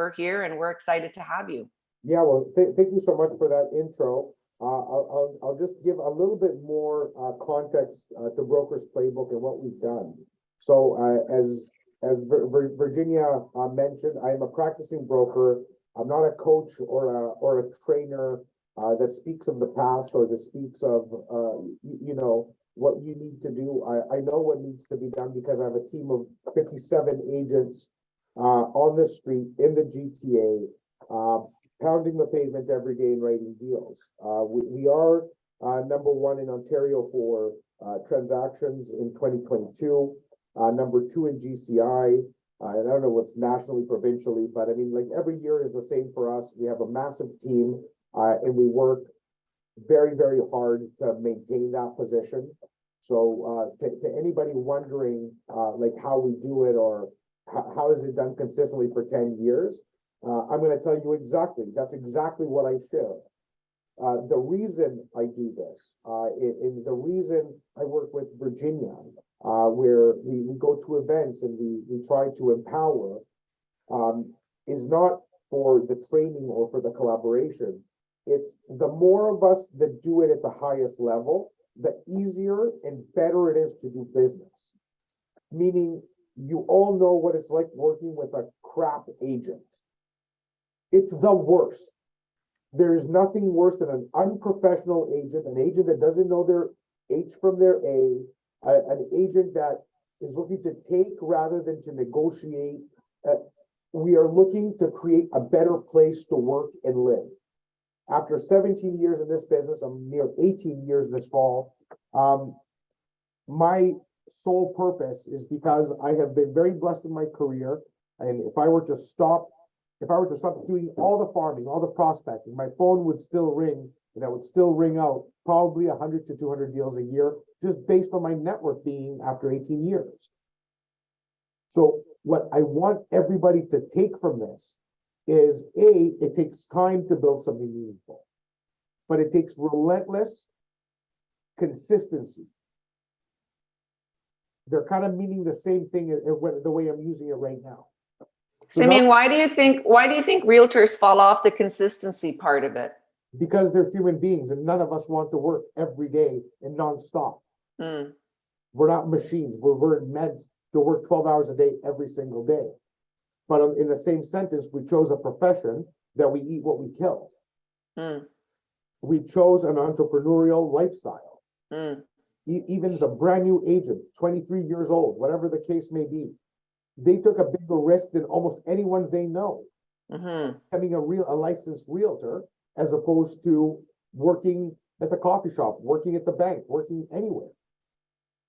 we're here and we're excited to have you. Yeah, well, thank you so much for that intro. I'll just give a little bit more context to Brokers Playbook and what we've done. So as Virginia mentioned, I am a practicing broker. I'm not a coach or a trainer that speaks of the past or that speaks of you know what you need to do. I know what needs to be done because I have a team of 57 agents on the street in the GTA. Pounding the pavement every day and writing deals. We are number one in Ontario for transactions in 2022, number two in GCI, and I don't know what's nationally, provincially, but I mean, like every year is the same for us. We have a massive team and we work very, very hard to maintain that position. So to anybody wondering like how we do it or how is it done consistently for 10 years, I'm going to tell you exactly. That's exactly what I share. The reason I do this, and the reason I work with Virginia, where we go to events and we try to empower, is not for the training or for the collaboration. It's the more of us that do it at the highest level, the easier and better it is to do business. Meaning, you all know what it's like working with a crap agent. It's the worst. There's nothing worse than an unprofessional agent, an agent that doesn't know their H from their A, an agent that is looking to take rather than to negotiate. We are looking to create a better place to work and live. After 17 years in this business, I'm near 18 years this fall. My sole purpose is because I have been very blessed in my career, and if I were to stop doing all the farming, all the prospecting, my phone would still ring, and I would still ring out probably 100 to 200 deals a year, just based on my network being after 18 years. So what I want everybody to take from this is it takes time to build something meaningful, but it takes relentless consistency. They're kind of meaning the same thing the way I'm using it right now. Simeon, why do you think realtors fall off the consistency part of it? Because they're human beings and none of us want to work every day and nonstop. Mm. We're not machines. We're meant to work 12 hours a day every single day. But in the same sentence, we chose a profession that we eat what we kill. Mm. We chose an entrepreneurial lifestyle. Mm. Even the brand new agent, 23 years old, whatever the case may be, they took a bigger risk than almost anyone they know, becoming a licensed realtor, as opposed to working at the coffee shop, working at the bank, working anywhere.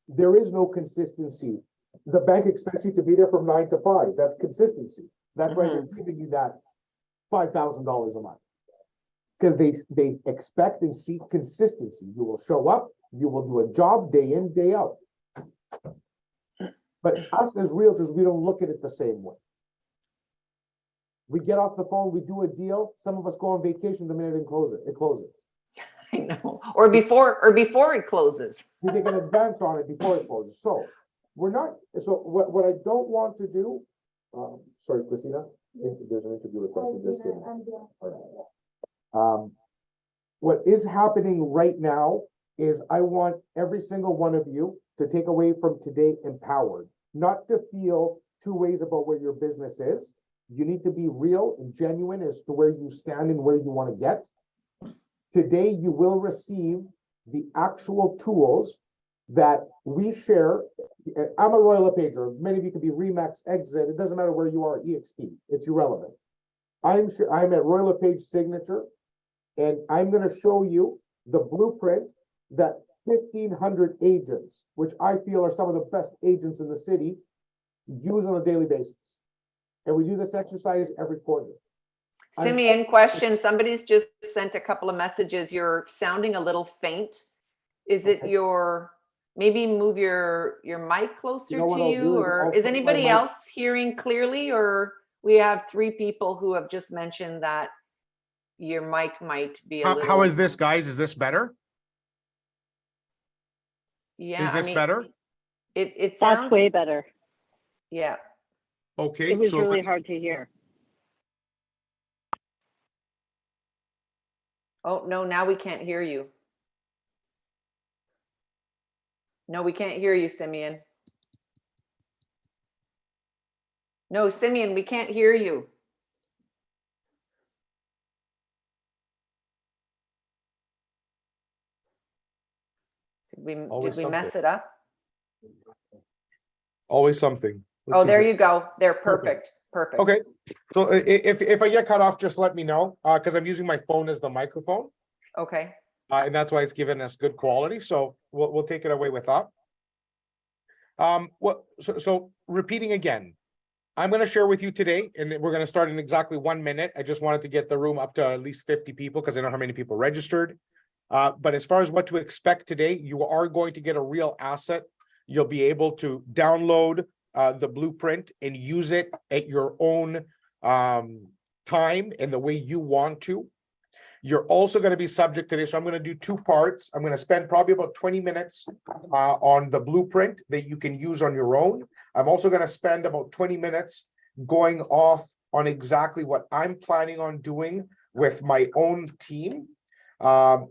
There is no consistency. The bank expects you to be there from 9 to 5. That's consistency. That's why they're giving you that $5,000 a month. Because they expect and seek consistency. You will show up, you will do a job day in, day out. But us as realtors, we don't look at it the same way. We get off the phone, we do a deal. Some of us go on vacation the minute it closes. I know, or before it closes. We take an advance on it before it closes. So we're not. So what I don't want to do. Sorry, Christina. There's an interview request. Just kidding. All right. What is happening right now is I want every single one of you to take away from today empowered, not to feel two ways about where your business is. You need to be real and genuine as to where you stand and where you want to get. Today, you will receive the actual tools that we share. I'm a Royal LePager. Many of you could be Remax, Exit. It doesn't matter where you are, EXP. It's irrelevant. I'm at Royal LePage Signature, and I'm going to show you the blueprint that 1,500 agents, which I feel are some of the best agents in the city, use on a daily basis. And we do this exercise every quarter. Simeon, question. Somebody's just sent a couple of messages. You're sounding a little faint. Is it maybe move your mic closer to you, or is anybody else hearing clearly? Or we have 3 people who have just mentioned that your mic might be a little. How is this, guys? Is this better? Yeah. Is this better? It sounds way better. Yeah. Okay. It was really hard to hear. Oh, no, now we can't hear you. No, we can't hear you, Simeon. No, Simeon, we can't hear you. Always Did we mess something. it up? Always something. Let's Oh, see there here. you go. There, Perfect. perfect. Okay. So if I get cut off, just let me know, because I'm using my phone as the microphone, Okay. and that's why it's given us good quality. So we'll take it away with that. So repeating again, I'm going to share with you today, and we're going to start in exactly 1 minute. I just wanted to get the room up to at least 50 people because I know how many people registered. But as far as what to expect today, you are going to get a real asset. You'll be able to download the blueprint and use it at your own time and the way you want to. You're also going to be subject to this. So I'm going to do 2 parts. I'm going to spend probably about 20 minutes on the blueprint that you can use on your own. I'm also going to spend about 20 minutes going off on exactly what I'm planning on doing with my own team.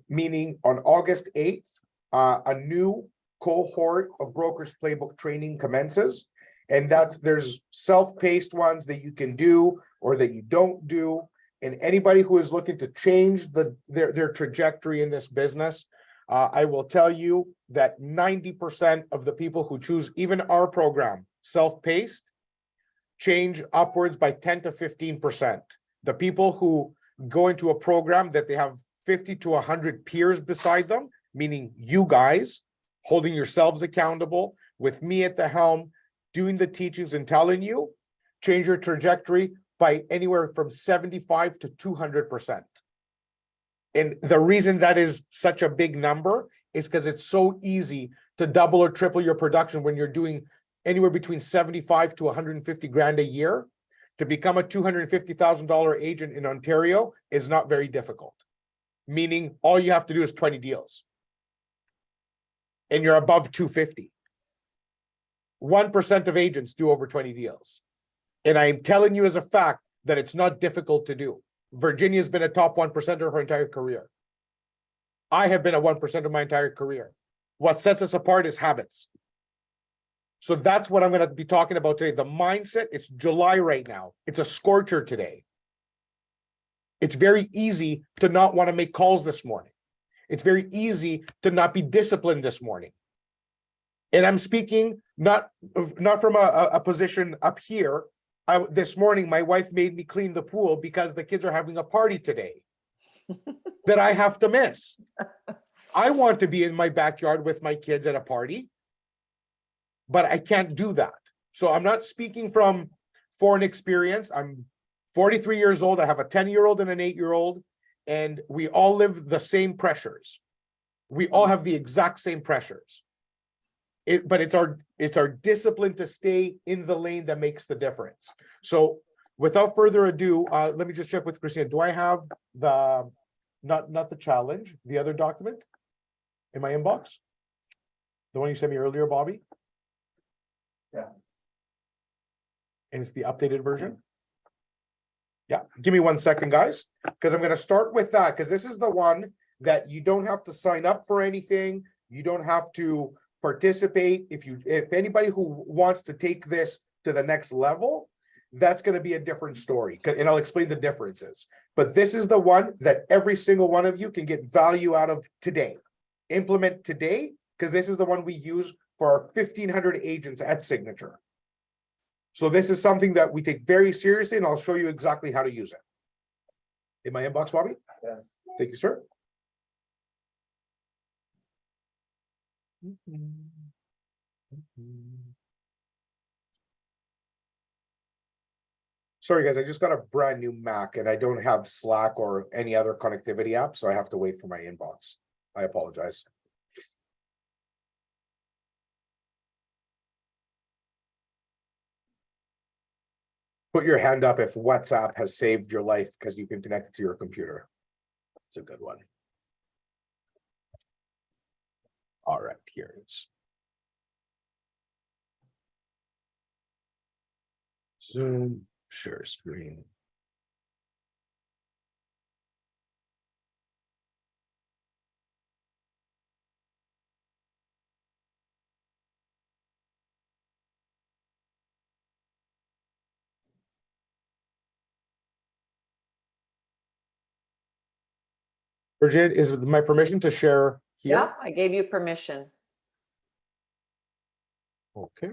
Meaning on August 8th, a new cohort of Brokers Playbook training commences. And there's self-paced ones that you can do or that you don't do. And anybody who is looking to change their trajectory in this business, I will tell you that 90% of the people who choose even our program, self-paced, change upwards by 10 to 15%. The people who go into a program that they have 50 to 100 peers beside them, meaning you guys holding yourselves accountable with me at the helm, doing the teachings and telling you, change your trajectory by anywhere from 75 to 200%. And the reason that is such a big number is because it's so easy to double or triple your production when you're doing anywhere between 75 to 150 grand a year. To become a $250,000 agent in Ontario is not very difficult. Meaning all you have to do is 20 deals. And you're above 250. 1% of agents do over 20 deals. And I'm telling you as a fact that it's not difficult to do. Virginia's been a top 1%er her entire career. I have been a 1% my entire career. What sets us apart is habits. So that's what I'm going to be talking about today. The mindset, it's July right now. It's a scorcher today. It's very easy to not want to make calls this morning. It's very easy to not be disciplined this morning. And I'm speaking not from a position up here. This morning, my wife made me clean the pool because the kids are having a party today that I have to miss. I want to be in my backyard with my kids at a party, but I can't do that. So I'm not speaking from foreign experience. I'm 43 years old. I have a 10-year-old and an 8-year-old, and we all live the same pressures. We all have the exact same pressures. But it's our discipline to stay in the lane that makes the difference. So without further ado, let me just check with Christina. Do I have the not the challenge, the other document in my inbox? The one you sent me earlier, Bobby? Yeah. And it's the updated version? Yeah, give me 1 second, guys, because I'm going to start with that, because this is the one that you don't have to sign up for anything. You don't have to participate. If anybody who wants to take this to the next level, that's going to be a different story, and I'll explain the differences. But this is the one that every single one of you can get value out of today. Implement today, because this is the one we use for our 1,500 agents at Signature. So this is something that we take very seriously, and I'll show you exactly how to use it. In my inbox, Bobby? Yes. Thank you, sir. Sorry, guys, I just got a brand new Mac and I don't have Slack or any other connectivity app, so I have to wait for my inbox. I apologize. Put your hand up if WhatsApp has saved your life because you can connect it to your computer. It's a good one. All right, here it is. Zoom, share screen. Bridget, is it my permission to share here? Yeah, I gave you permission. Okay.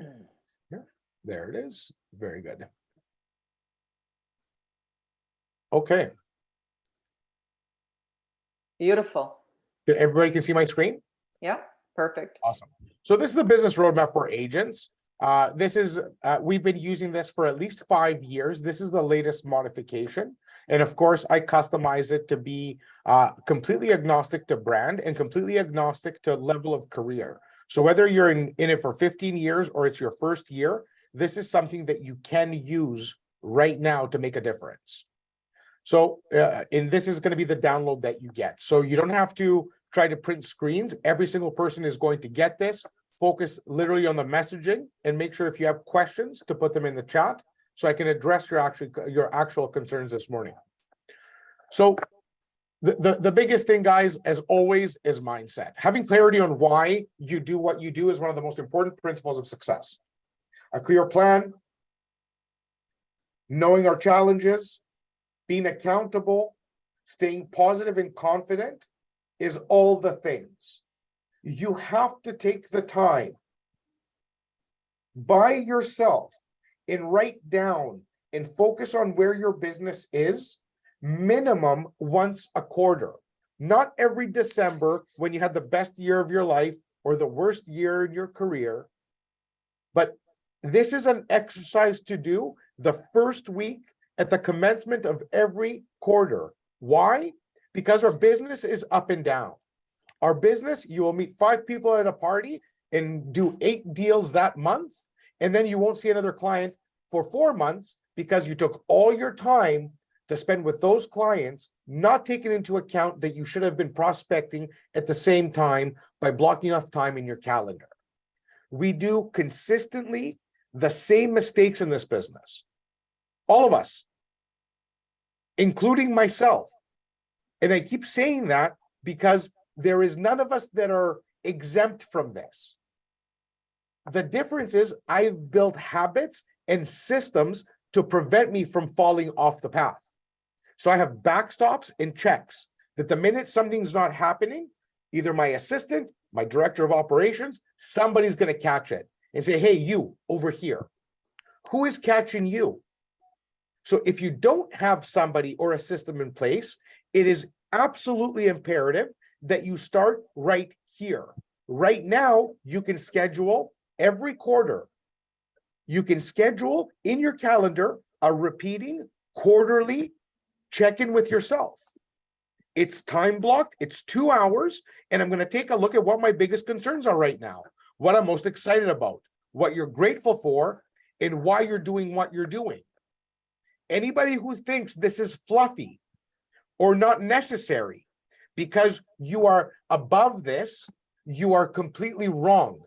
Yeah, there it is. Very good. Okay, Beautiful. everybody can see my screen? Yeah, perfect. Awesome. So this is the business roadmap for agents. We've been using this for at least 5 years. This is the latest modification. And of course, I customize it to be completely agnostic to brand and completely agnostic to level of career. So whether you're in it for 15 years or it's your first year, this is something that you can use right now to make a difference. So, and this is going to be the download that you get. So you don't have to try to print screens. Every single person is going to get this. Focus literally on the messaging and make sure if you have questions to put them in the chat so I can address your actual concerns this morning. So the biggest thing, guys, as always, is mindset. Having clarity on why you do what you do is one of the most important principles of success. A clear plan, knowing our challenges, being accountable, staying positive and confident is all the things. You have to take the time by yourself and write down and focus on where your business is minimum once a quarter. Not every December when you had the best year of your life or the worst year in your career, but this is an exercise to do the first week at the commencement of every quarter. Why? Because our business is up and down. Our business, you will meet 5 people at a party and do 8 deals that month, and then you won't see another client for 4 months because you took all your time to spend with those clients, not taking into account that you should have been prospecting at the same time by blocking off time in your calendar. We do consistently the same mistakes in this business. All of us, including myself. And I keep saying that because there is none of us that are exempt from this. The difference is I've built habits and systems to prevent me from falling off the path. So I have backstops and checks that the minute something's not happening, either my assistant, my director of operations, somebody's going to catch it and say, hey, you over here, who is catching you? So if you don't have somebody or a system in place, it is absolutely imperative that you start right here. Right now, you can schedule every quarter. You can schedule in your calendar a repeating quarterly check-in with yourself. It's time blocked, it's 2 hours, and I'm going to take a look at what my biggest concerns are right now, what I'm most excited about, what you're grateful for, and why you're doing what you're doing. Anybody who thinks this is fluffy or not necessary because you are above this, you are completely wrong.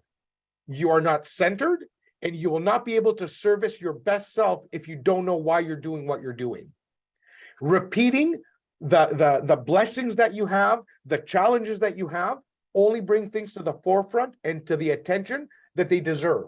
You are not centered, and you will not be able to service your best self if you don't know why you're doing what you're doing. Repeating the blessings that you have, the challenges that you have, only bring things to the forefront and to the attention that they deserve.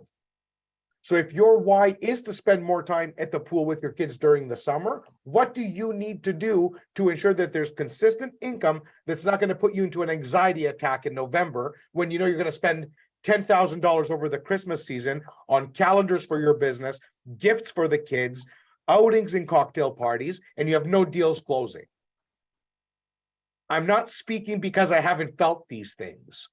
So if your why is to spend more time at the pool with your kids during the summer, what do you need to do to ensure that there's consistent income that's not going to put you into an anxiety attack in November when you know you're going to spend $10,000 over the Christmas season on calendars for your business, gifts for the kids, outings and cocktail parties, and you have no deals closing? I'm not speaking because I haven't felt these things.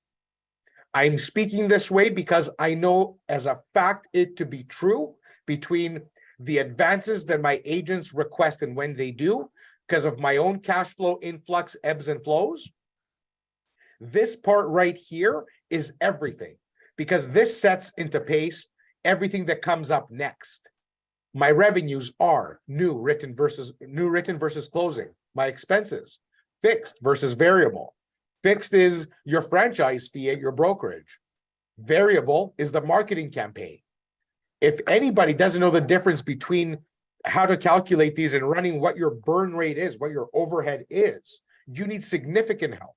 I'm speaking this way because I know as a fact it to be true between the advances that my agents request and when they do, because of my own cash flow influx, ebbs and flows. This part right here is everything, because this sets into pace everything that comes up next. My revenues are new written versus closing. My expenses, fixed versus variable. Fixed is your franchise fee at your brokerage. Variable is the marketing campaign. If anybody doesn't know the difference between how to calculate these and running what your burn rate is, what your overhead is, you need significant help,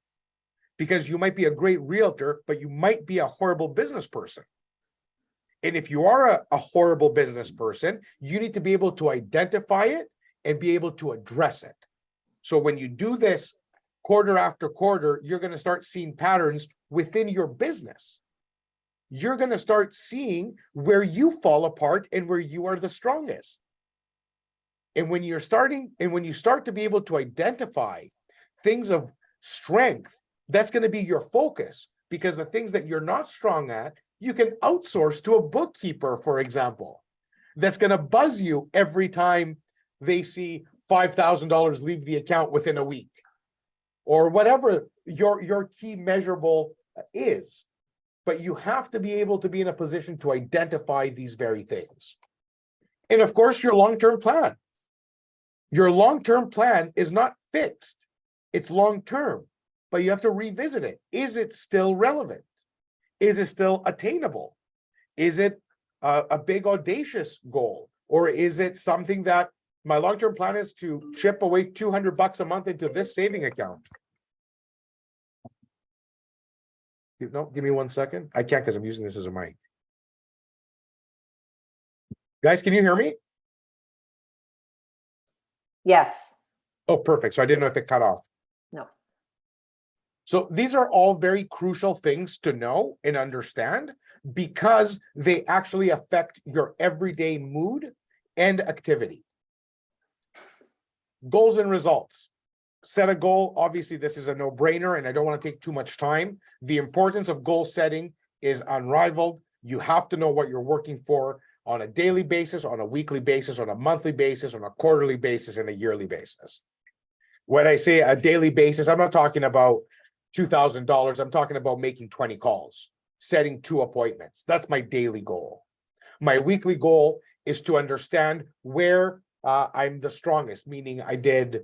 because you might be a great realtor, but you might be a horrible business person. And if you are a horrible business person, you need to be able to identify it and be able to address it. So when you do this quarter after quarter, you're going to start seeing patterns within your business. You're going to start seeing where you fall apart and where you are the strongest. And when you start to be able to identify things of strength, that's going to be your focus, because the things that you're not strong at, you can outsource to a bookkeeper, for example, that's going to buzz you every time they see $5,000 leave the account within a week, or whatever your key measurable is. But you have to be able to be in a position to identify these very things. And of course, your long-term plan. Your long-term plan is not fixed. It's long-term, but you have to revisit it. Is it still relevant? Is it still attainable? Is it a big audacious goal? Or is it something that my long-term plan is to chip away $200 a month into this saving account? No, give me 1 second. I can't because I'm using this as a mic. Guys, can you hear me? Yes. Oh, perfect. So I didn't know if it cut off. No. So these are all very crucial things to know and understand, because they actually affect your everyday mood and activity. Goals and results. Set a goal. Obviously, this is a no-brainer, and I don't want to take too much time. The importance of goal setting is unrivaled. You have to know what you're working for on a daily basis, on a weekly basis, on a monthly basis, on a quarterly basis, and a yearly basis. When I say a daily basis, I'm not talking about $2,000. I'm talking about making 20 calls, setting 2 appointments. That's my daily goal. My weekly goal is to understand where I'm the strongest, meaning I did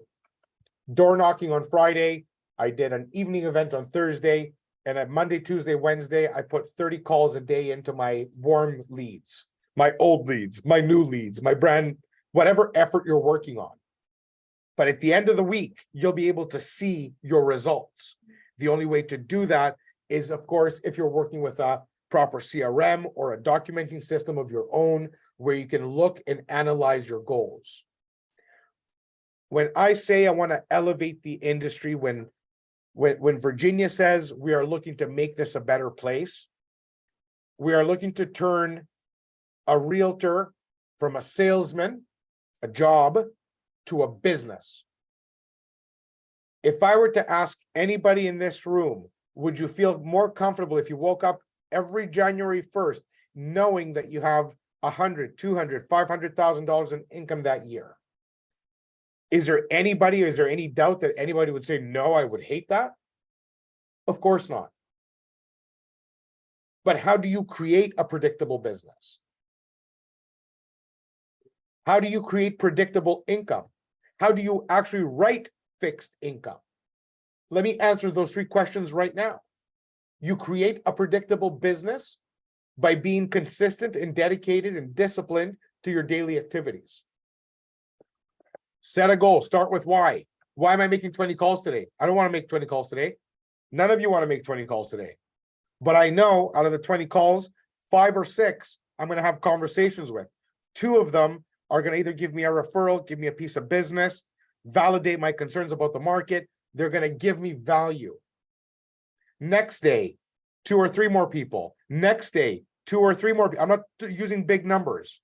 door knocking on Friday, I did an evening event on Thursday, and at Monday, Tuesday, Wednesday, I put 30 calls a day into my warm leads, my old leads, my new leads, my brand, whatever effort you're working on. But at the end of the week, you'll be able to see your results. The only way to do that is, of course, if you're working with a proper CRM or a documenting system of your own, where you can look and analyze your goals. When I say I want to elevate the industry, when Virginia says we are looking to make this a better place, we are looking to turn a realtor from a salesman, a job, to a business. If I were to ask anybody in this room, would you feel more comfortable if you woke up every January 1st knowing that you have $100,000, $200,000, $500,000 in income that year? Is there any doubt that anybody would say, no, I would hate that? Of course not. But how do you create a predictable business? How do you create predictable income? How do you actually write fixed income? Let me answer those 3 questions right now. You create a predictable business by being consistent and dedicated and disciplined to your daily activities. Set a goal. Start with why. Why am I making 20 calls today? I don't want to make 20 calls today. None of you want to make 20 calls today. But I know out of the 20 calls, 5 or 6, I'm going to have conversations with. 2 of them are going to either give me a referral, give me a piece of business, validate my concerns about the market. They're going to give me value. Next day, 2 or 3 more people. Next day, 2 or 3 more people. I'm not using big numbers,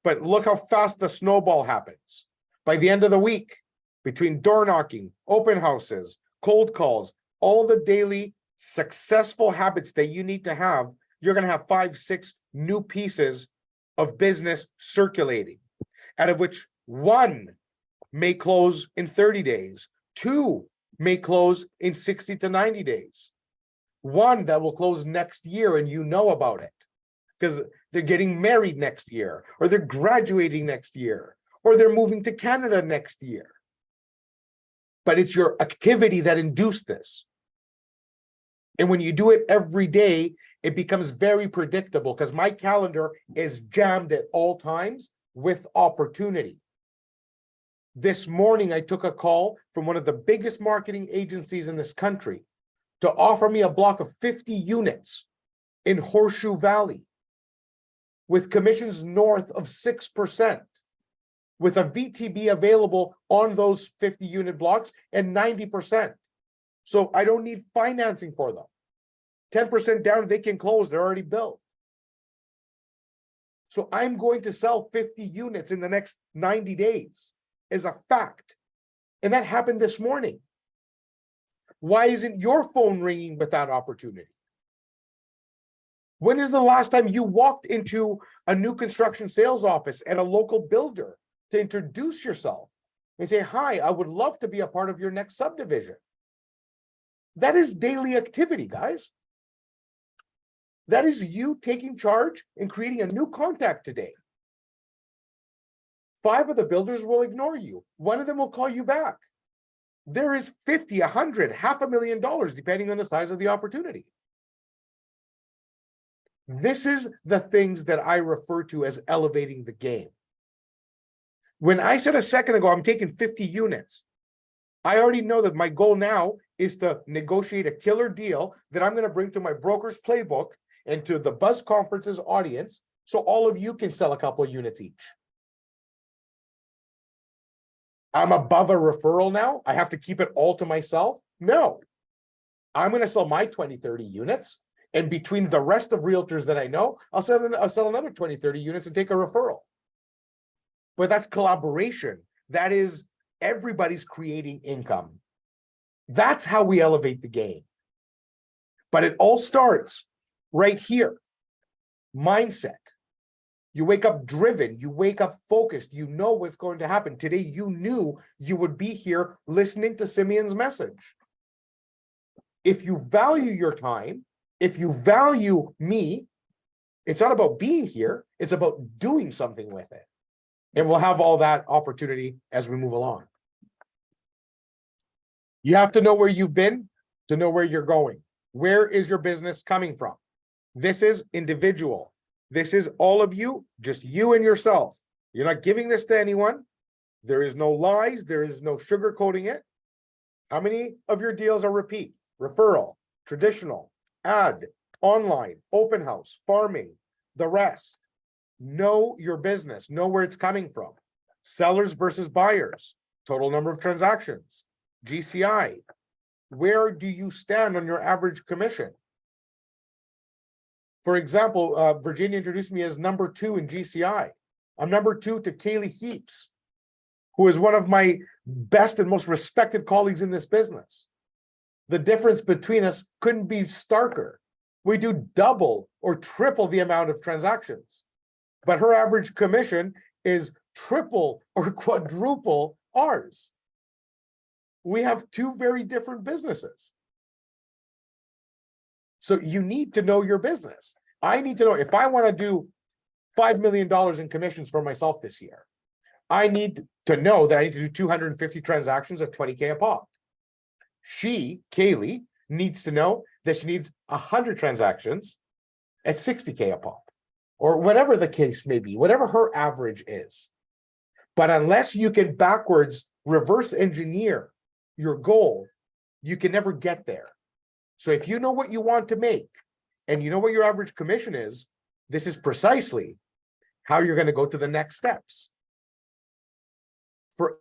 but look how fast the snowball happens. By the end of the week, between door knocking, open houses, cold calls, all the daily successful habits that you need to have, you're going to have 5, 6 new pieces of business circulating, out of which 1 may close in 30 days, 2 may close in 60 to 90 days, 1 that will close next year and you know about it because they're getting married next year, or they're graduating next year, or they're moving to Canada next year. But it's your activity that induced this. And when you do it every day, it becomes very predictable because my calendar is jammed at all times with opportunity. This morning, I took a call from one of the biggest marketing agencies in this country to offer me a block of 50 units in Horseshoe Valley with commissions north of 6%. with a VTB available on those 50 unit blocks and 90%. So I don't need financing for them. 10% down, they can close, they're already built. So I'm going to sell 50 units in the next 90 days as a fact. And that happened this morning. Why isn't your phone ringing with that opportunity? When is the last time you walked into a new construction sales office at a local builder to introduce yourself and say, hi, I would love to be a part of your next subdivision? That is daily activity, guys. That is you taking charge and creating a new contact today. 5 of the builders will ignore you. 1 of them will call you back. There is 50, 100, $500,000, depending on the size of the opportunity. This is the things that I refer to as elevating the game. When I said a second ago, I'm taking 50 units, I already know that my goal now is to negotiate a killer deal that I'm going to bring to my broker's playbook and to the Buzz Conferences audience, so all of you can sell a couple of units each. I'm above a referral now. I have to keep it all to myself. No, I'm going to sell my 20, 30 units. And between the rest of realtors that I know, I'll sell another 20, 30 units and take a referral. But that's collaboration. That is everybody's creating income. That's how we elevate the game. But it all starts right here. Mindset. You wake up driven, you wake up focused, you know what's going to happen. Today, you knew you would be here listening to Simeon's message. If you value your time, if you value me, it's not about being here, it's about doing something with it. And we'll have all that opportunity as we move along. You have to know where you've been to know where you're going. Where is your business coming from? This is individual. This is all of you, just you and yourself. You're not giving this to anyone. There is no lies. There is no sugarcoating it. How many of your deals are repeat, referral, traditional, ad, online, open house, farming, the rest? Know your business. Know where it's coming from. Sellers versus buyers. Total number of transactions. GCI. Where do you stand on your average commission? For example, Virginia introduced me as number 2 in GCI. I'm number 2 to Kaylee Heaps, who is one of my best and most respected colleagues in this business. The difference between us couldn't be starker. We do double or triple the amount of transactions, but her average commission is triple or quadruple ours. We have 2 very different businesses. So you need to know your business. I need to know if I want to do $5 million in commissions for myself this year, I need to know that I need to do 250 transactions at 20K a pop. She, Kaylee, needs to know that she needs 100 transactions at 60K a pop, or whatever the case may be, whatever her average is. But unless you can backwards reverse engineer your goal, you can never get there. So if you know what you want to make and you know what your average commission is, this is precisely how you're going to go to the next steps. For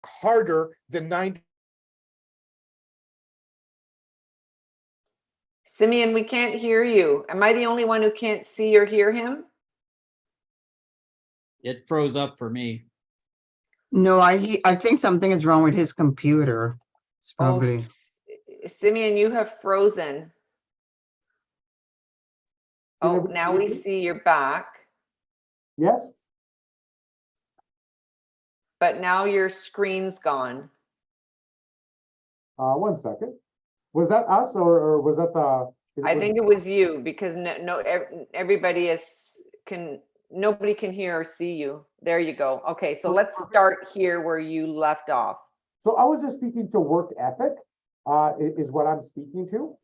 harder than 90. Simeon, we can't hear you. Am I the only one who can't see or hear him? It froze up for me. No, I think something is wrong with his computer. It's Oh, probably. Simeon, you have frozen. Oh, everybody now hear we me? see you're back, Yes? but now your screen's gone. 1 second. Was that us or was that the? I think it was you because everybody can nobody can hear or see you. There you go. Okay, so let's start here where you left off. So I was just speaking to work ethic, is what I'm speaking to.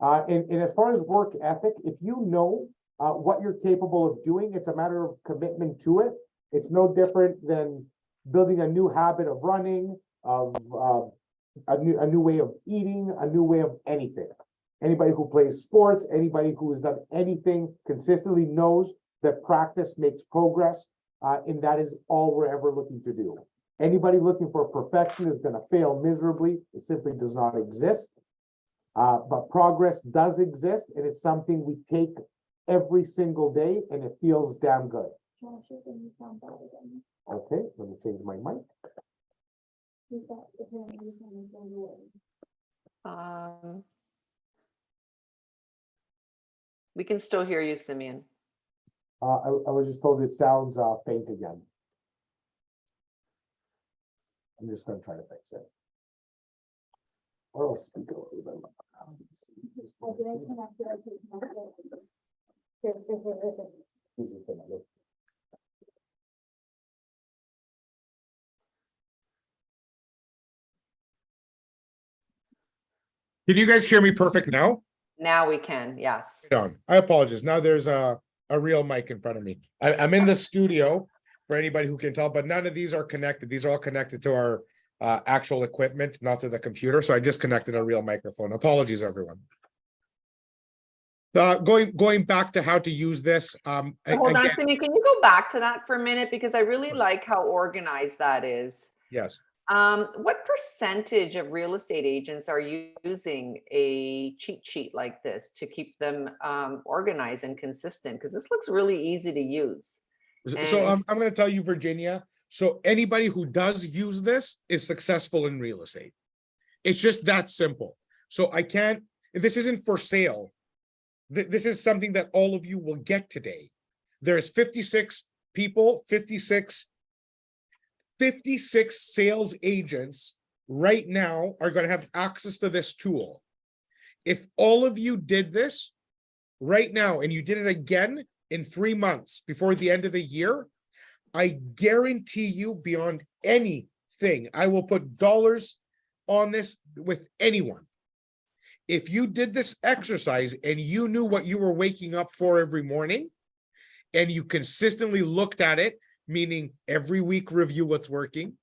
And as far as work ethic, if you know what you're capable of doing, it's a matter of commitment to it. It's no different than building a new habit of running, of a new way of eating, a new way of anything. Anybody who plays sports, anybody who has done anything consistently knows that practice makes progress, and that is all we're ever looking to do. Anybody looking for perfection is going to fail miserably. It simply does not exist. But progress does exist, and it's something we take every single day, and it feels damn good. Okay, let me change my mic. We can still hear you, Simeon. I was just told it sounds faint again. I'm just going to try to fix it. Or I'll speak a little bit. Can you guys hear me perfect now? Now we can, yes. No, I apologize. Now there's a real mic in front of me. I'm in the studio for anybody who can tell, but none of these are connected. These are all connected to our actual equipment, not to the computer. So I just connected a real microphone. Apologies, everyone. Going back to how to use this. Hold on, Simeon, can you go back to that for a minute? Because I really like how organized that is. Yes. What percentage of real estate agents are using a cheat sheet like this to keep them organized and consistent? Because this looks really easy to use. So I'm going to tell you, Virginia. So anybody who does use this is successful in real estate. It's just that simple. So I can't, this isn't for sale. This is something that all of you will get today. There's 56 people, 56 sales agents right now are going to have access to this tool. If all of you did this right now and you did it again in 3 months before the end of the year, I guarantee you beyond anything, I will put dollars on this with anyone. If you did this exercise and you knew what you were waking up for every morning and you consistently looked at it, meaning every week review what's working,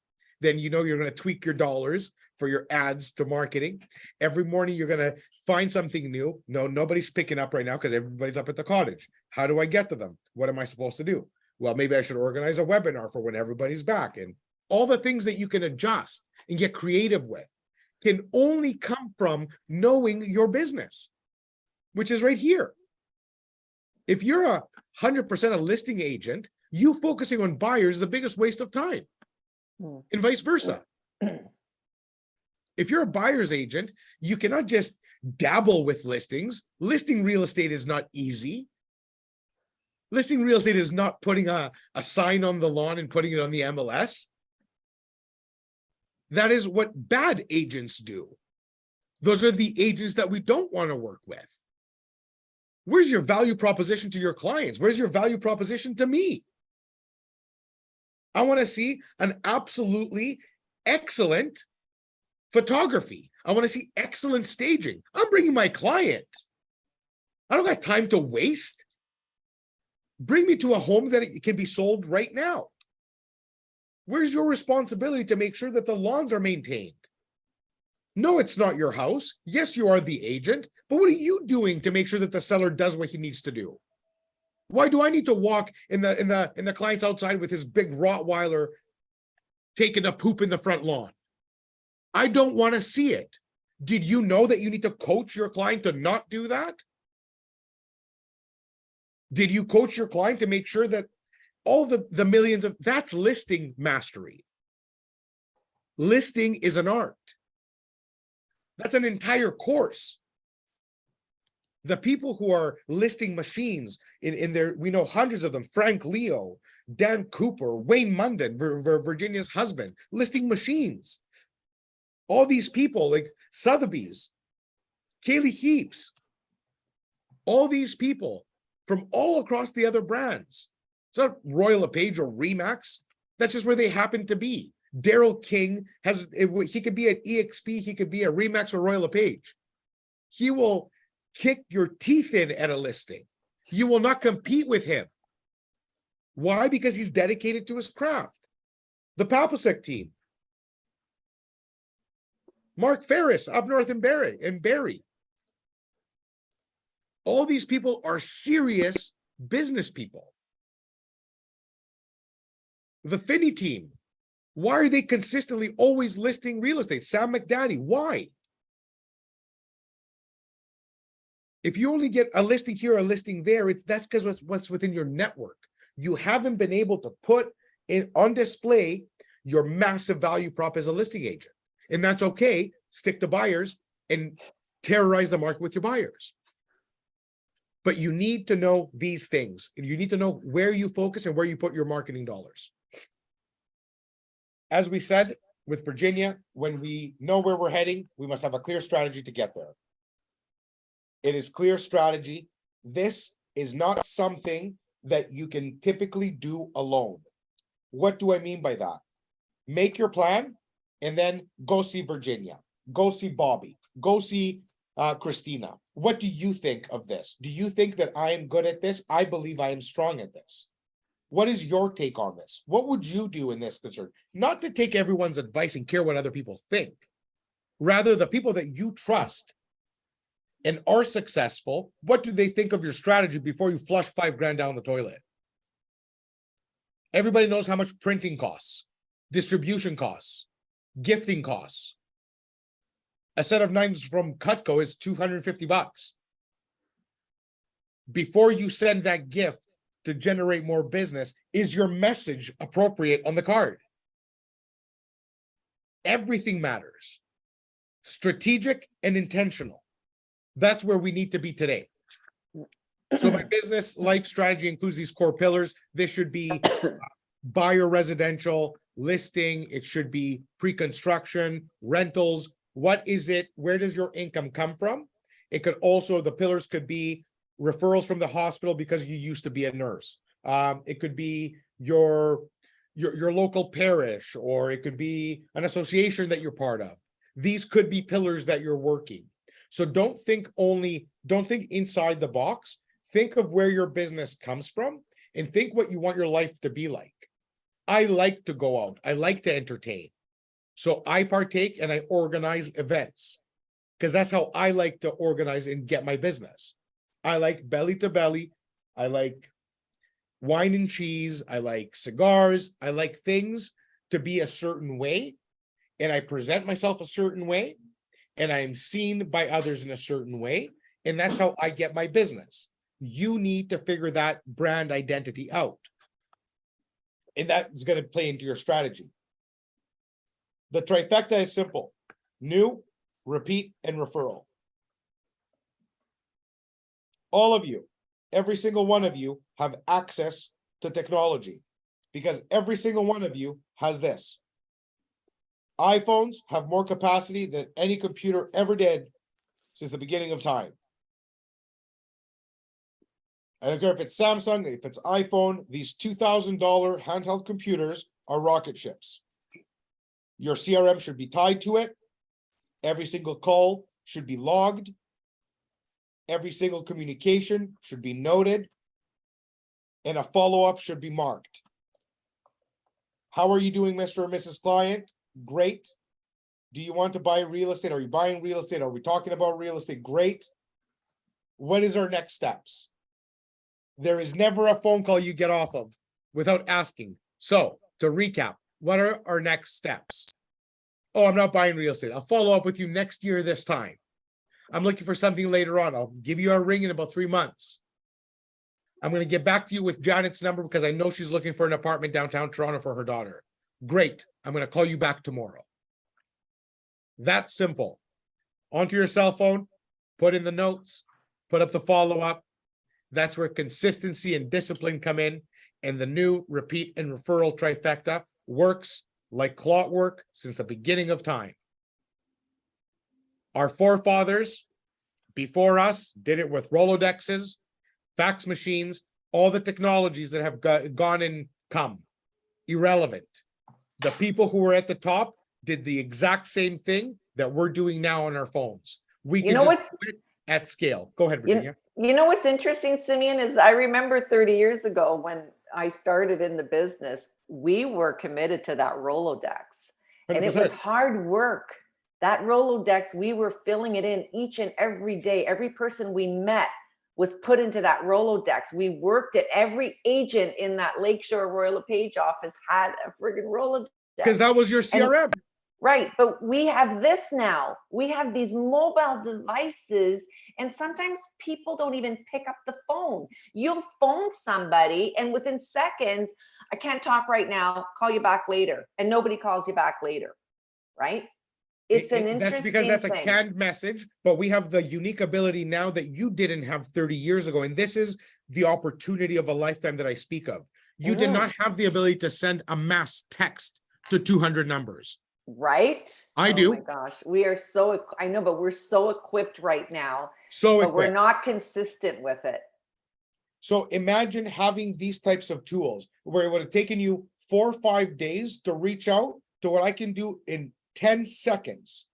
then you know you're going to tweak your dollars for your ads to marketing. Every morning you're going to find something new. No, nobody's picking up right now because everybody's up at the cottage. How do I get to them? What am I supposed to do? Well, maybe I should organize a webinar for when everybody's back. And all the things that you can adjust and get creative with can only come from knowing your business, which is right here. If you're 100% a listing agent, you focusing on buyers is the biggest waste of time, and vice versa. If you're a buyer's agent, you cannot just dabble with listings. Listing real estate is not easy. Listing real estate is not putting a sign on the lawn and putting it on the MLS. That is what bad agents do. Those are the agents that we don't want to work with. Where's your value proposition to your clients? Where's your value proposition to me? I want to see an absolutely excellent photography. I want to see excellent staging. I'm bringing my client. I don't got time to waste. Bring me to a home that it can be sold right now. Where's your responsibility to make sure that the lawns are maintained? No, it's not your house. Yes, you are the agent, but what are you doing to make sure that the seller does what he needs to do? Why do I need to walk in the client's outside with his big Rottweiler taking a poop in the front lawn? I don't want to see it. Did you know that you need to coach your client to not do that? Did you coach your client to make sure that all the millions of, that's listing mastery. Listing is an art. That's an entire course. The people who are listing machines in their, we know hundreds of them, Frank Leo, Dan Cooper, Wayne Munden, Virginia's husband, listing machines. All these people like Sotheby's, Kaylee Heaps, all these people from all across the other brands It's not Royal LePage or Remax. That's just where they happen to be. Daryl King he could be at EXP, he could be at Remax or Royal LePage. He will kick your teeth in at a listing. You will not compete with him. Why? Because he's dedicated to his craft. The Papasek team. Mark Ferris up north in Barrie. All these people are serious business people. The Finney team. Why are they consistently always listing real estate? Sam McDaddy, why? If you only get a listing here, a listing there, that's because what's within your network. You haven't been able to put on display your massive value prop as a listing agent. And that's okay. Stick to buyers and terrorize the market with your buyers. But you need to know these things. You need to know where you focus and where you put your marketing dollars. As we said, with Virginia, when we know where we're heading, we must have a clear strategy to get there. It is clear strategy. This is not something that you can typically do alone. What do I mean by that? Make your plan and then go see Virginia, go see Bobby, go see Christina. What do you think of this? Do you think that I am good at this? I believe I am strong at this. What is your take on this? What would you do in this concern? Not to take everyone's advice and care what other people think. Rather, the people that you trust and are successful, what do they think of your strategy before you flush $5,000 down the toilet? Everybody knows how much printing costs, distribution costs, gifting costs. A set of knives from Cutco is $250. Before you send that gift to generate more business, is your message appropriate on the card? Everything matters. Strategic and intentional. That's where we need to be today. So my business life strategy includes these core pillars. This should be buyer residential, listing. It should be pre-construction, rentals. What is it? Where does your income come from? It could also, the pillars could be referrals from the hospital because you used to be a nurse. It could be your local parish, or it could be an association that you're part of. These could be pillars that you're working. So don't think inside the box. Think of where your business comes from and think what you want your life to be like. I like to go out. I like to entertain. So I partake and I organize events because that's how I like to organize and get my business. I like belly to belly. I like wine and cheese. I like cigars. I like things to be a certain way. And I present myself a certain way. And I'm seen by others in a certain way. And that's how I get my business. You need to figure that brand identity out. And that's going to play into your strategy. The trifecta is simple: new, repeat, and referral. All of you, every single one of you have access to technology because every single one of you has this. iPhones have more capacity than any computer ever did since the beginning of time. I don't care if it's Samsung, if it's iPhone, these $2,000 handheld computers are rocket ships. Your CRM should be tied to it. Every single call should be logged. Every single communication should be noted. And a follow-up should be marked. How are you doing, Mr. or Mrs. Client? Great. Do you want to buy real estate? Are you buying real estate? Are we talking about real estate? Great. What is our next steps? There is never a phone call you get off of without asking. So to recap, what are our next steps? Oh, I'm not buying real estate. I'll follow up with you next year this time. I'm looking for something later on. I'll give you a ring in about 3 months. I'm going to get back to you with Janet's number because I know she's looking for an apartment downtown Toronto for her daughter. Great. I'm going to call you back tomorrow. That's simple. Onto your cell phone, put in the notes, put up the follow-up. That's where consistency and discipline come in. And the new repeat and referral trifecta works like clockwork since the beginning of time. Our forefathers before us did it with Rolodexes, fax machines, all the technologies that have gone and come, irrelevant. The people who were at the top did the exact same thing that we're doing now on our phones. We You can know just what's- do it at scale. Go ahead, You, Virginia. you know what's interesting, Simeon, is I remember 30 years ago when I started in the business, we were committed to that Rolodex. And it was 100%. hard work. That Rolodex, we were filling it in each and every day. Every person we met was put into that Rolodex. We worked it. Every agent in that Lakeshore Royal LePage office had a friggin' Rolodex. Because that was your CRM. Right, but we have this now. We have these mobile devices, and sometimes people don't even pick up the phone. You'll phone somebody, and within seconds, I can't talk right now, call you back later, and nobody calls you back later, right? It's an interesting That's because that's a thing. canned message, but we have the unique ability now that you didn't have 30 years ago. And this is the opportunity of a lifetime that I speak of. You did not have the ability to send a mass text to 200 numbers. Right? I do. Oh my gosh, we are so, I know, but we're so equipped right now, So but we're equipped. not consistent with it. So imagine having these types of tools where it would have taken you 4 or 5 days to reach out to what I can do in 10 seconds.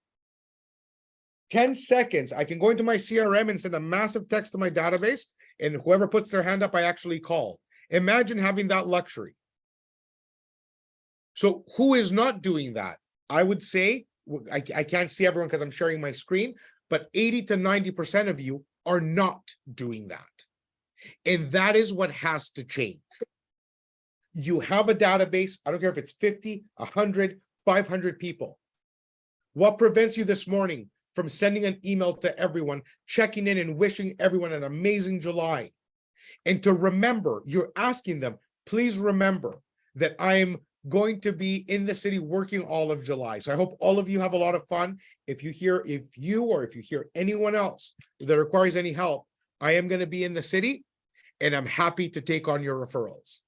10 seconds, I can go into my CRM and send a massive text to my database, and whoever puts their hand up, I actually call. Imagine having that luxury. So who is not doing that? I would say, I can't see everyone because I'm sharing my screen, but 80 to 90% of you are not doing that. And that is what has to change. You have a database, I don't care if it's 50, 100, 500 people. What prevents you this morning from sending an email to everyone, checking in and wishing everyone an amazing July? And to remember, you're asking them, please remember that I am going to be in the city working all of July. So I hope all of you have a lot of fun. If you hear anyone else that requires any help, I am going to be in the city and I'm happy to take on your referrals.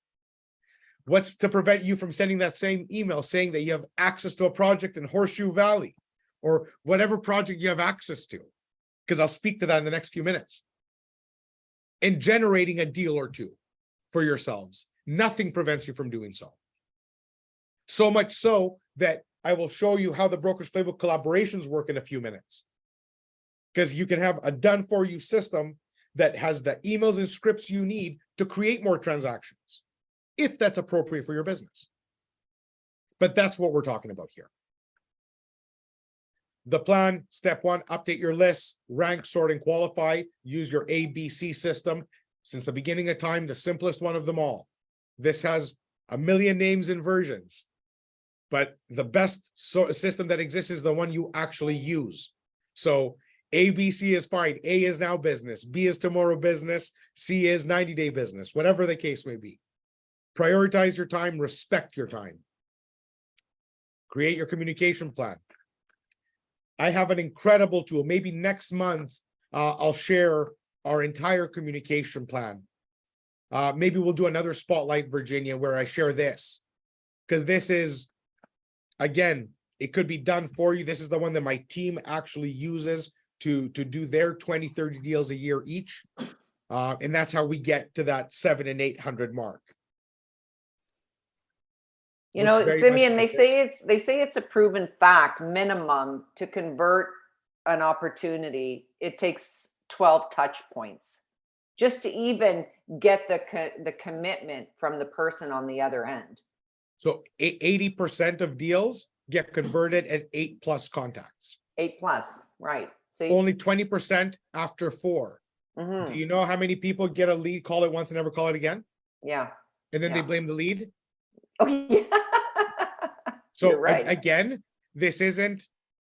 What's to prevent you from sending that same email saying that you have access to a project in Horseshoe Valley or whatever project you have access to? Because I'll speak to that in the next few minutes. And generating a deal or two for yourselves. Nothing prevents you from doing so. So much so that I will show you how the Brokers Playbook collaborations work in a few minutes. Because you can have a done-for-you system that has the emails and scripts you need to create more transactions, if that's appropriate for your business. But that's what we're talking about here. The plan, step 1, update your lists, rank, sort, and qualify. Use your ABC system. Since the beginning of time, the simplest one of them all. This has a million names and versions, but the best system that exists is the one you actually use. So ABC is fine. A is now business. B is tomorrow business. C is 90-day business, whatever the case may be. Prioritize your time, respect your time. Create your communication plan. I have an incredible tool. Maybe next month, I'll share our entire communication plan. Maybe we'll do another spotlight, Virginia, where I share this. Because this is, again, it could be done for you. This is the one that my team actually uses to do their 20, 30 deals a year each. And that's how we get to that 700 and 800 mark. You Looks know, very Simeon, much they like say it's a proven fact, minimum, to convert an opportunity, it takes 12 touch points just to even get the commitment from the person on the other end. So 80% of deals get converted at 8+ contacts. 8+, right? See, Only 20% after 4. Do you know how many people get a lead, call it once and never call it again? yeah. And then they Yeah. blame the lead? Oh, yeah. So You're right. again, this isn't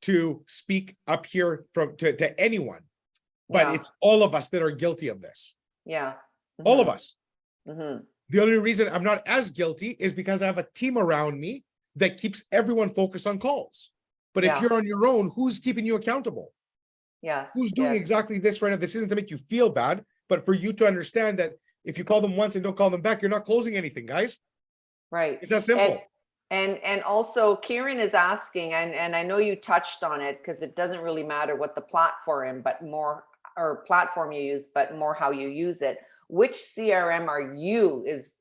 to speak up here to anyone, but Yeah. it's all of us that are guilty of this. Yeah. All of us. Mm-hmm. The only reason I'm not as guilty is because I have a team around me that keeps everyone focused on calls. But if Yeah. you're on your own, who's keeping you accountable? Yes. Who's doing yes. exactly this right now? This isn't to make you feel bad, but for you to understand that if you call them once and don't call them back, you're not closing anything, guys. Right. It's that simple. And also Kieran is asking, and I know you touched on it, because it doesn't really matter what the platform you use, but more how you use it. which CRM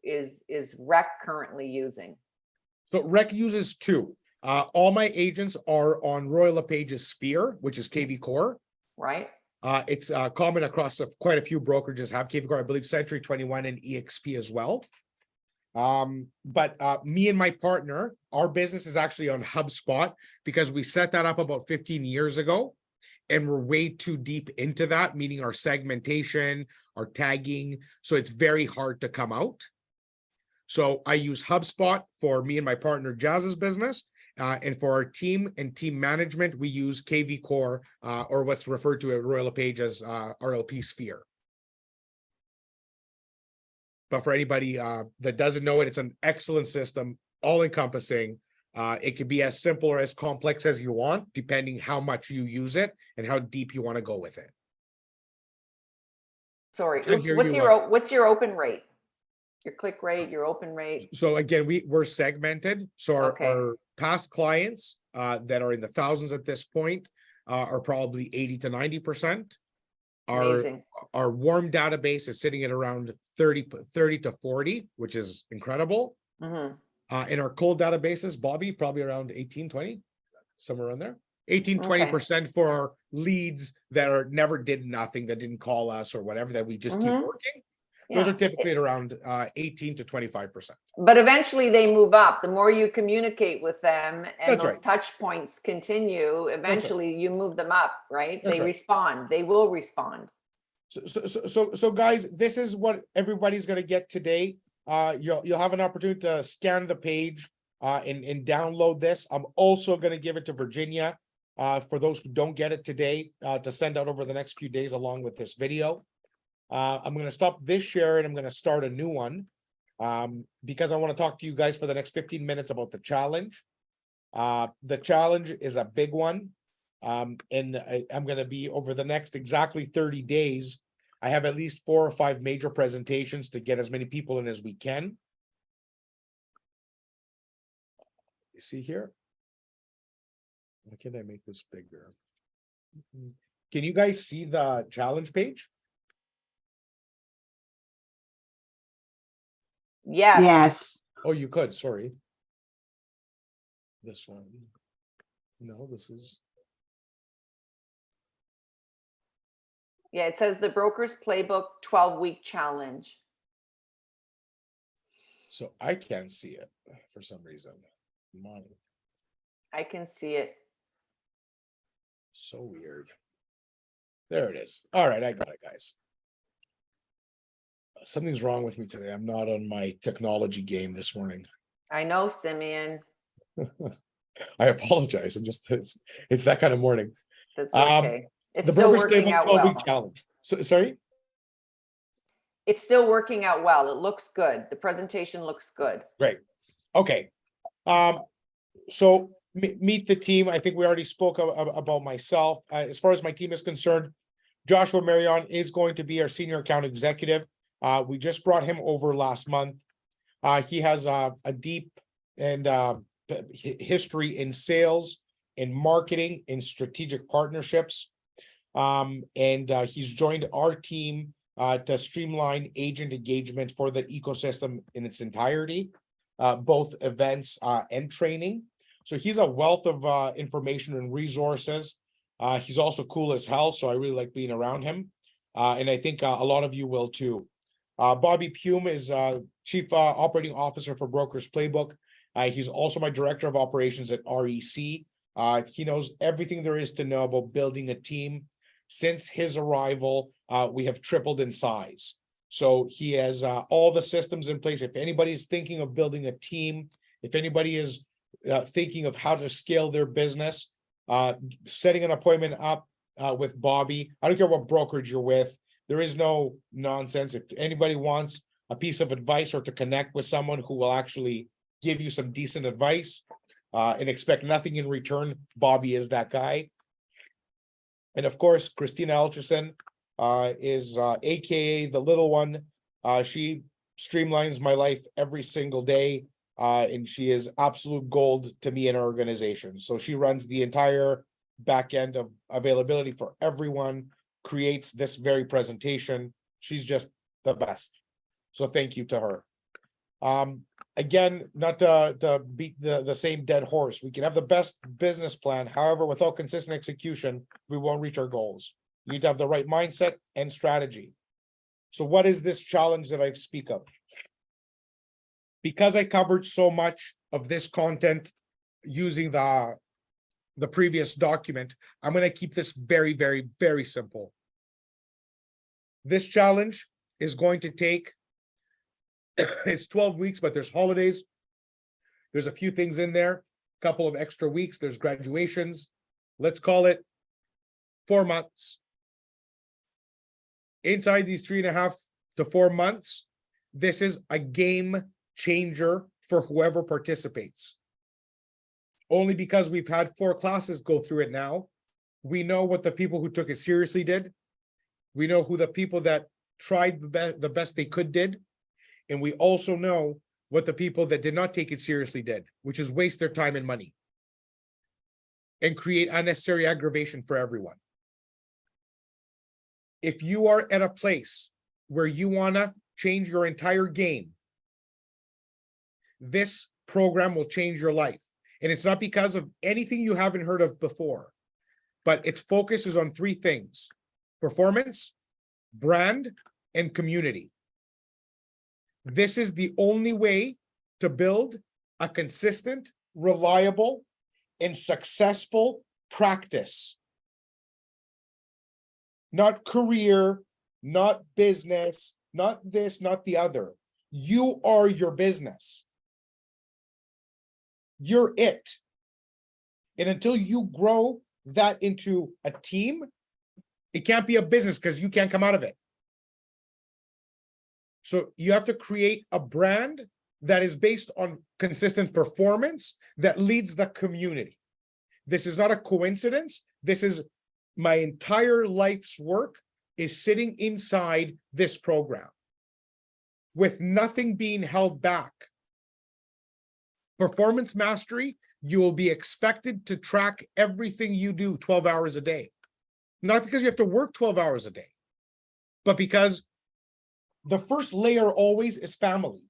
is Rec currently using? So Rec uses two. All my agents are on Royal LePage's Sphere, which is KV Core. Right? It's common across quite a few brokerages have KV Core. I believe Century 21 and EXP as well. But me and my partner, our business is actually on HubSpot because we set that up about 15 years ago. And we're way too deep into that, meaning our segmentation, our tagging. So it's very hard to come out. So I use HubSpot for me and my partner Jazz's business. And for our team and team management, we use KV Core, or what's referred to at Royal LePage as RLP Sphere. But for anybody that doesn't know it, it's an excellent system, all encompassing. It can be as simple or as complex as you want, depending how much you use it and how deep you want to go with it. Sorry, Can't oops, hear what's you, what's your open rate? Your click rate, your open rate? So again, we're segmented. So Okay. our past clients that are in the thousands at this point are probably 80 to 90%. Amazing. Our warm database is sitting at around 30 to 40, which is incredible. Mm-hmm. In our cold databases, Bobby, probably around 18, 20, somewhere around there. 18, 20% for our leads that are never did nothing, that didn't call us or whatever, that we just keep working. Those Yeah. are typically at around 18 to 25%. But eventually they move up. The more you communicate with them and That's those right. touch points continue, eventually you move them up, right? That's They right. respond. They will respond. So guys, this is what everybody's going to get today. You'll have an opportunity to scan the page and download this. I'm also going to give it to Virginia for those who don't get it today to send out over the next few days along with this video. I'm going to stop this share and I'm going to start a new one because I want to talk to you guys for the next 15 minutes about the challenge. The challenge is a big one. And I'm going to be over the next exactly 30 days. I have at least 4 or 5 major presentations to get as many people in as we can. You see here? Why can't I make this bigger? Can you guys see the challenge page? Yes. Yes. Oh, you could, sorry. This one. No, this is. Yeah, it says the Broker's Playbook 12-week challenge. So I can't see it for some reason. Mine. I can see it. So weird. There it is. All right, I got it, guys. Something's wrong with me today. I'm not on my technology game this morning. I know, Simeon. I apologize. It's that kind of morning. That's okay. It's The still Broker's working Playbook out 12-week well. challenge. So sorry? It's still working out well. It looks good. The presentation looks good. Great. Okay. So meet the team. I think we already spoke about myself. As far as my team is concerned, Joshua Marion is going to be our senior account executive. We just brought him over last month. He has a deep and history in sales, in marketing, in strategic partnerships. And he's joined our team to streamline agent engagement for the ecosystem in its entirety, both events and training. So he's a wealth of information and resources. He's also cool as hell, so I really like being around him. And I think a lot of you will too. Bobby Pume is Chief Operating Officer for Broker's Playbook. He's also my Director of Operations at REC. He knows everything there is to know about building a team. Since his arrival, we have tripled in size. So he has all the systems in place. If anybody is thinking of building a team, if anybody is thinking of how to scale their business, setting an appointment up with Bobby. I don't care what brokerage you're with. There is no nonsense. If anybody wants a piece of advice or to connect with someone who will actually give you some decent advice and expect nothing in return, Bobby is that guy. And of course, Christina Elcherson is AKA the little one. She streamlines my life every single day. And she is absolute gold to me in our organization. So she runs the entire back end of availability for everyone, creates this very presentation. She's just the best. So thank you to her. Again, not to beat the same dead horse. We can have the best business plan. However, without consistent execution, we won't reach our goals. You need to have the right mindset and strategy. So what is this challenge that I speak of? Because I covered so much of this content using the previous document, I'm going to keep this very, very, very simple. This challenge is going to take, it's 12 weeks, but there's holidays. There's a few things in there, a couple of extra weeks. There's graduations. Let's call it 4 months. Inside these 3.5 to 4 months, this is a game changer for whoever participates. Only because we've had 4 classes go through it now. We know what the people who took it seriously did. We know who the people that tried the best they could did. And we also know what the people that did not take it seriously did, which is waste their time and money and create unnecessary aggravation for everyone. If you are at a place where you want to change your entire game, this program will change your life. And it's not because of anything you haven't heard of before, but its focus is on 3 things: performance, brand, and community. This is the only way to build a consistent, reliable, and successful practice. Not career, not business, not this, not the other. You are your business. You're it. And until you grow that into a team, it can't be a business because you can't come out of it. So you have to create a brand that is based on consistent performance that leads the community. This is not a coincidence. This is my entire life's work is sitting inside this program with nothing being held back. Performance mastery, you will be expected to track everything you do 12 hours a day. Not because you have to work 12 hours a day, but because the first layer always is family.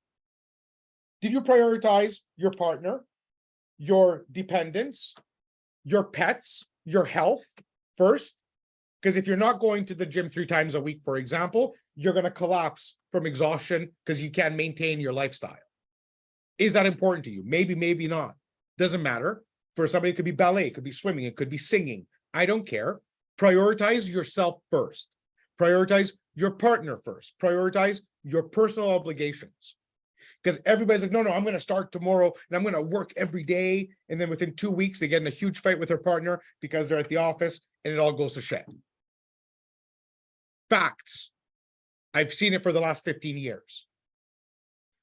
Did you prioritize your partner, your dependents, your pets, your health first? Because if you're not going to the gym 3 times a week, for example, you're going to collapse from exhaustion because you can't maintain your lifestyle. Is that important to you? Maybe, maybe not. Doesn't matter. For somebody, it could be ballet, it could be swimming, it could be singing. I don't care. Prioritize yourself first. Prioritize your partner first. Prioritize your personal obligations. Because everybody's like, no, I'm going to start tomorrow and I'm going to work every day. And then within 2 weeks, they get in a huge fight with their partner because they're at the office and it all goes to shit. Facts. I've seen it for the last 15 years.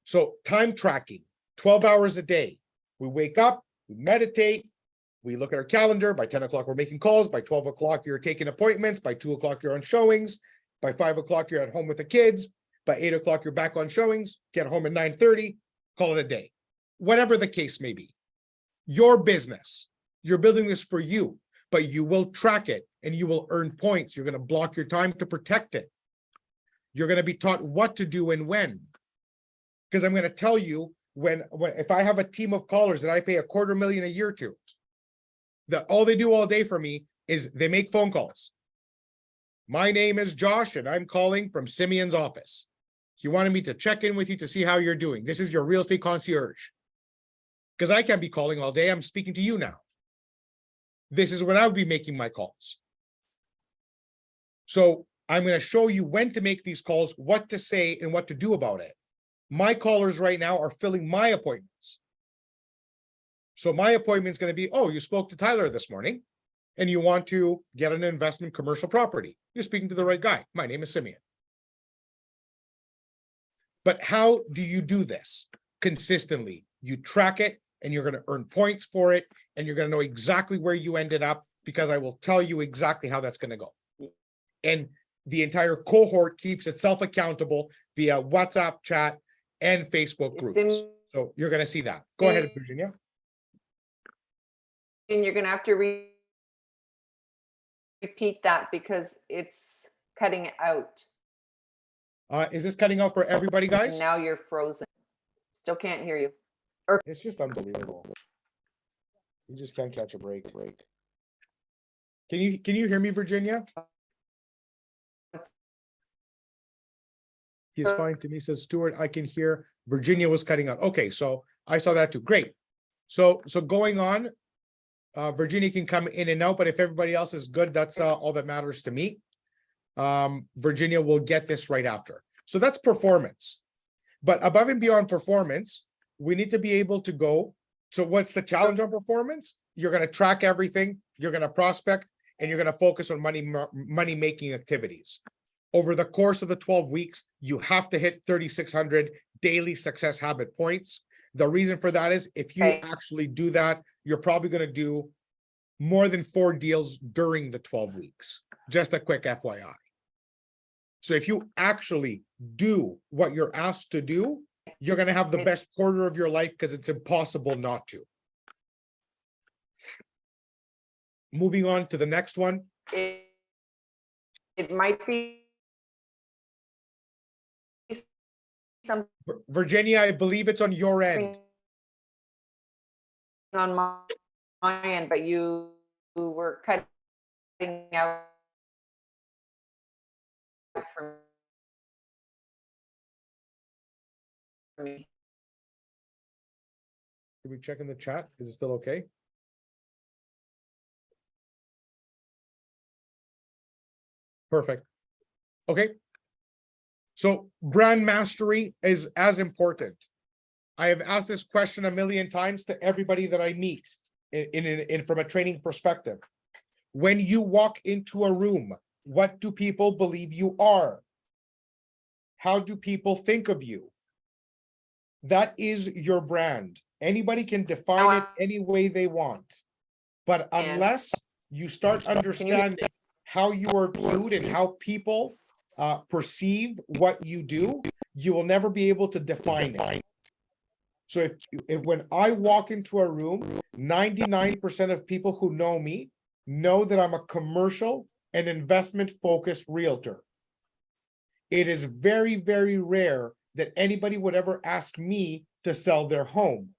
So time tracking, 12 hours a day. We wake up, we meditate, we look at our calendar. By 10 o'clock, we're making calls. By 12 o'clock, you're taking appointments. By 2 o'clock, you're on showings. By 5 o'clock, you're at home with the kids. By 8 o'clock, you're back on showings. Get home at 9:30, call it a day. Whatever the case may be. Your business. You're building this for you, but you will track it and you will earn points. You're going to block your time to protect it. You're going to be taught what to do and when. Because I'm going to tell you when if I have a team of callers that I pay $250,000 a year to, that all they do all day for me is they make phone calls. My name is Josh and I'm calling from Simeon's office. He wanted me to check in with you to see how you're doing. This is your real estate concierge. Because I can't be calling all day. I'm speaking to you now. This is when I would be making my calls. So I'm going to show you when to make these calls, what to say, and what to do about it. My callers right now are filling my appointments. So my appointment is going to be, oh, you spoke to Tyler this morning and you want to get an investment commercial property. You're speaking to the right guy. My name is Simeon. But how do you do this? Consistently. You track it and you're going to earn points for it and you're going to know exactly where you ended up because I will tell you exactly how that's going to go. And the entire cohort keeps itself accountable via WhatsApp chat and Facebook groups. So you're going to see that. Go ahead, Virginia. And you're going to have to repeat that because it's cutting out. Is this cutting out for everybody, And guys? now you're frozen. Still can't hear you. It's just unbelievable. You just can't catch a break. Can you hear me, Virginia? He's fine to me, says Stuart. I can hear. Virginia was cutting out. Okay, so I saw that too. Great. So going on, Virginia can come in and out, but if everybody else is good, that's all that matters to me. Virginia will get this right after. So that's performance. But above and beyond performance, we need to be able to go. So what's the challenge on performance? You're going to track everything, you're going to prospect, and you're going to focus on money making activities. Over the course of the 12 weeks, you have to hit 3,600 daily success habit points. The reason for that is if you actually do that, you're probably going to do more than 4 deals during the 12 weeks. Just a quick FYI. So if you actually do what you're asked to do, you're going to have the best quarter of your life because it's impossible not to. Moving on to the next one. It might be something Virginia, I believe it's on your end. on my end, but you were cutting out for me. Can we check in the chat? Is it still okay? Perfect. Okay. So brand mastery is as important. I have asked this question a million times to everybody that I meet in from a training perspective. When you walk into a room, what do people believe you are? How do people think of you? That is your brand. Anybody can define it any way they want. But unless you start understanding how you are viewed and how people perceive what you do, you will never be able to define it. So if when I walk into a room, 99% of people who know me know that I'm a commercial and investment focused realtor. It is very, very rare that anybody would ever ask me to sell their home.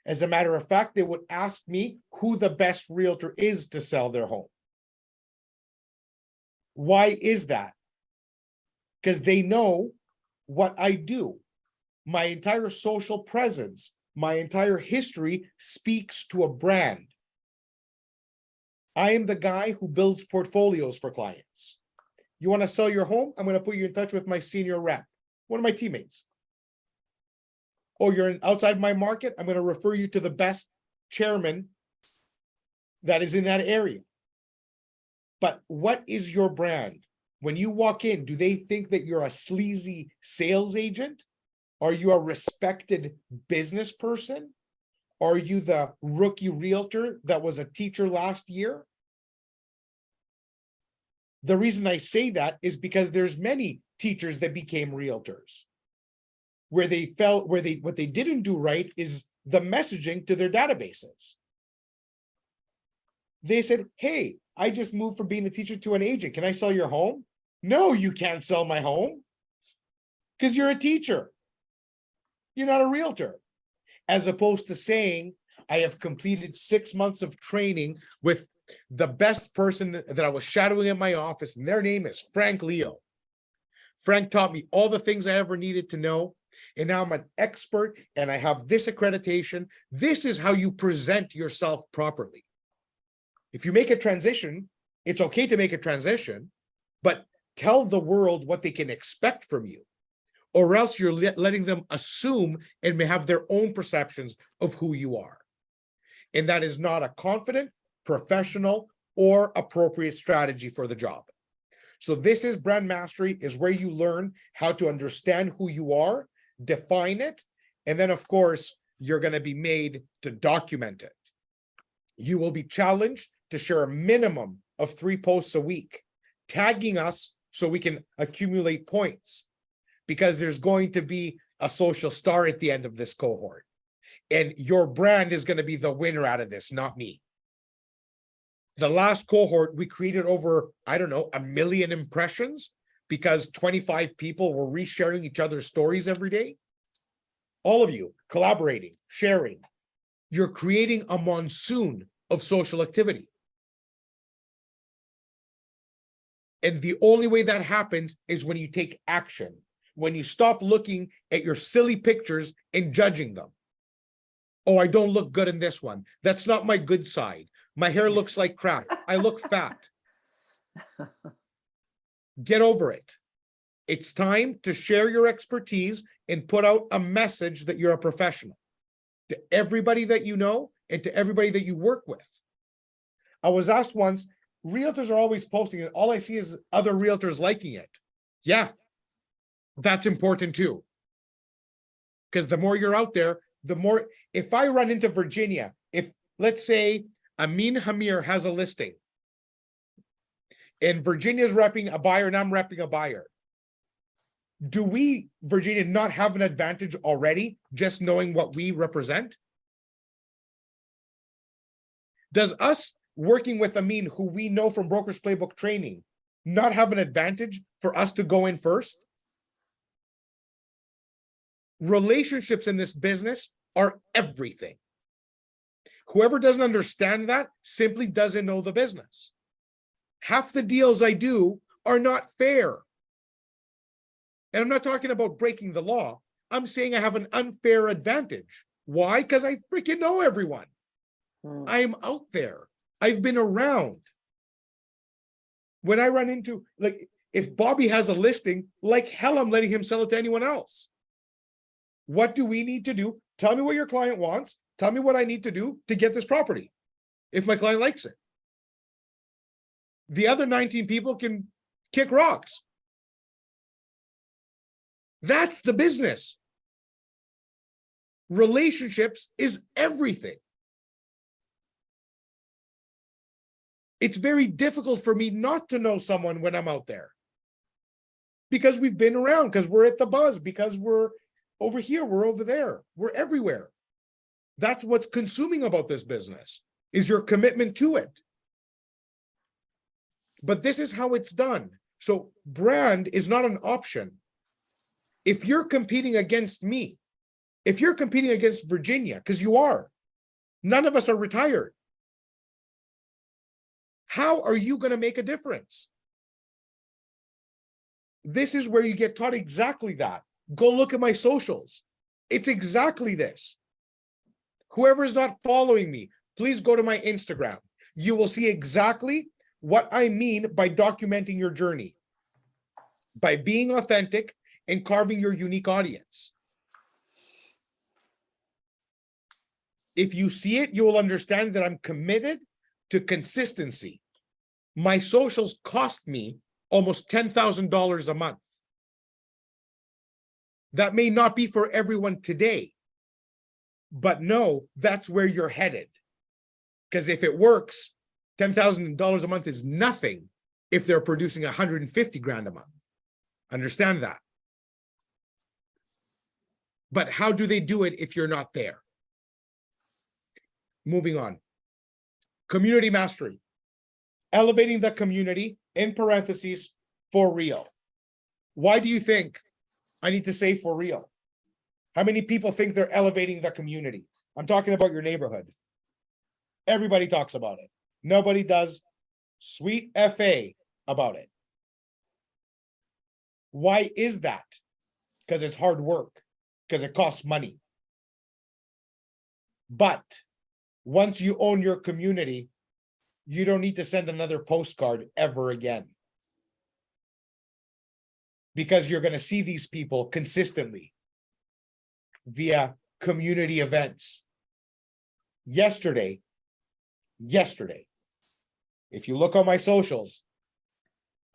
As a matter of fact, they would ask me who the best realtor is to sell their home. Why is that? Because they know what I do. My entire social presence, my entire history speaks to a brand. I am the guy who builds portfolios for clients. You want to sell your home? I'm going to put you in touch with my senior rep, one of my teammates. Oh, you're outside my market? I'm going to refer you to the best chairman that is in that area. But what is your brand? When you walk in, do they think that you're a sleazy sales agent? Are you a respected business person? Are you the rookie realtor that was a teacher last year? The reason I say that is because there's many teachers that became realtors. What they didn't do right is the messaging to their databases. They said, hey, I just moved from being a teacher to an agent. Can I sell your home? No, you can't sell my home because you're a teacher. You're not a realtor. As opposed to saying, I have completed 6 months of training with the best person that I was shadowing in my office, and their name is Frank Leo. Frank taught me all the things I ever needed to know, and now I'm an expert and I have this accreditation. This is how you present yourself properly. If you make a transition, it's okay to make a transition, but tell the world what they can expect from you, or else you're letting them assume and may have their own perceptions of who you are. And that is not a confident, professional, or appropriate strategy for the job. So this is brand mastery, is where you learn how to understand who you are, define it, and then of course, you're going to be made to document it. You will be challenged to share a minimum of 3 posts a week, tagging us so we can accumulate points, because there's going to be a social star at the end of this cohort. And your brand is going to be the winner out of this, not me. The last cohort, we created over, 1 million impressions, because 25 people were resharing each other's stories every day. All of you collaborating, sharing. You're creating a monsoon of social activity. And the only way that happens is when you take action, when you stop looking at your silly pictures and judging them. Oh, I don't look good in this one. That's not my good side. My hair looks like crap. I look fat. Get over it. It's time to share your expertise and put out a message that you're a professional to everybody that you know and to everybody that you work with. I was asked once, realtors are always posting it. All I see is other realtors liking it. Yeah, that's important too. Because the more you're out there, the more, if I run into Virginia, if let's say Amin Hamir has a listing and Virginia's repping a buyer and I'm repping a buyer, do we, Virginia, not have an advantage already just knowing what we represent? Does us working with Amin, who we know from Brokers Playbook training, not have an advantage for us to go in first? Relationships in this business are everything. Whoever doesn't understand that simply doesn't know the business. Half the deals I do are not fair. And I'm not talking about breaking the law. I'm saying I have an unfair advantage. Why? Because I freaking know everyone. I'm out there. I've been around. When I run into, like, if Bobby has a listing, like hell, I'm letting him sell it to anyone else. What do we need to do? Tell me what your client wants. Tell me what I need to do to get this property, if my client likes it. The other 19 people can kick rocks. That's the business. Relationships is everything. It's very difficult for me not to know someone when I'm out there. Because we've been around, because we're at the buzz, because we're over here, we're over there, we're everywhere. That's what's consuming about this business, is your commitment to it. But this is how it's done. So brand is not an option. If you're competing against me, if you're competing against Virginia, because you are, none of us are retired. How are you going to make a difference? This is where you get taught exactly that. Go look at my socials. It's exactly this. Whoever is not following me, please go to my Instagram. You will see exactly what I mean by documenting your journey, by being authentic and carving your unique audience. If you see it, you will understand that I'm committed to consistency. My socials cost me almost $10,000 a month. That may not be for everyone today, but no, that's where you're headed. Because if it works, $10,000 a month is nothing if they're producing 150 grand a month. Understand that. But how do they do it if you're not there? Moving on. Community mastery. Elevating the community, in parentheses, for real. Why do you think I need to say for real? How many people think they're elevating the community? I'm talking about your neighborhood. Everybody talks about it. Nobody does sweet FA about it. Why is that? Because it's hard work, because it costs money. But once you own your community, you don't need to send another postcard ever again. Because you're going to see these people consistently via community events. Yesterday, if you look on my socials,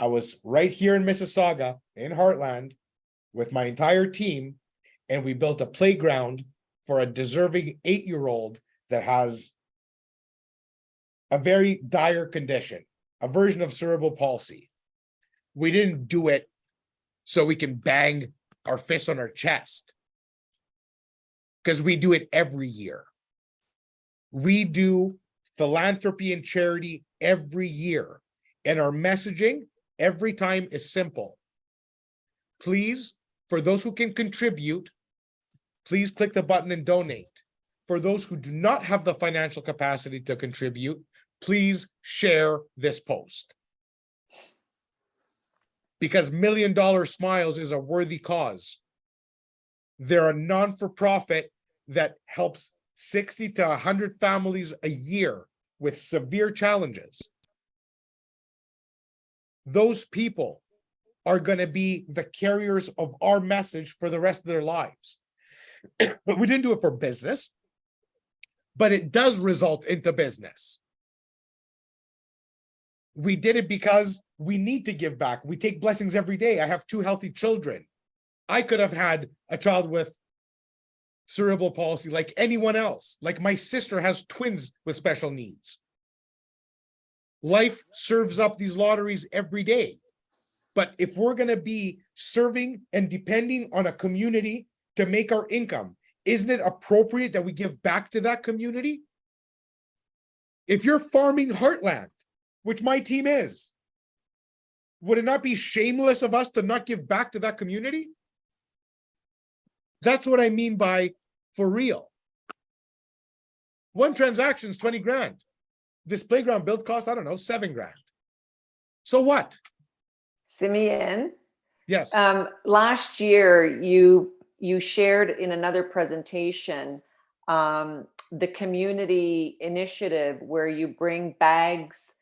I was right here in Mississauga, in Heartland, with my entire team, and we built a playground for a deserving 8-year-old that has a very dire condition, a version of cerebral palsy. We didn't do it so we can bang our fists on our chest, because we do it every year. We do philanthropy and charity every year, and our messaging every time is simple. please, for those who can contribute, please click the button and donate. For those who do not have the financial capacity to contribute, please share this post. Because $1 Million Smiles is a worthy cause. They're a non-for-profit that helps 60 to 100 families a year with severe challenges. Those people are going to be the carriers of our message for the rest of their lives. But we didn't do it for business, but it does result into business. We did it because we need to give back. We take blessings every day. I have 2 healthy children. I could have had a child with cerebral palsy like anyone else. Like my sister has twins with special needs. Life serves up these lotteries every day. But if we're going to be serving and depending on a community to make our income, isn't it appropriate that we give back to that community? If you're farming heartland, which my team is, would it not be shameless of us to not give back to that community? That's what I mean by for real. One transaction is 20 grand. This playground build cost, I don't know, 7 grand. So what? Simeon, Yes. last year you shared in another presentation the community initiative where you bring bags,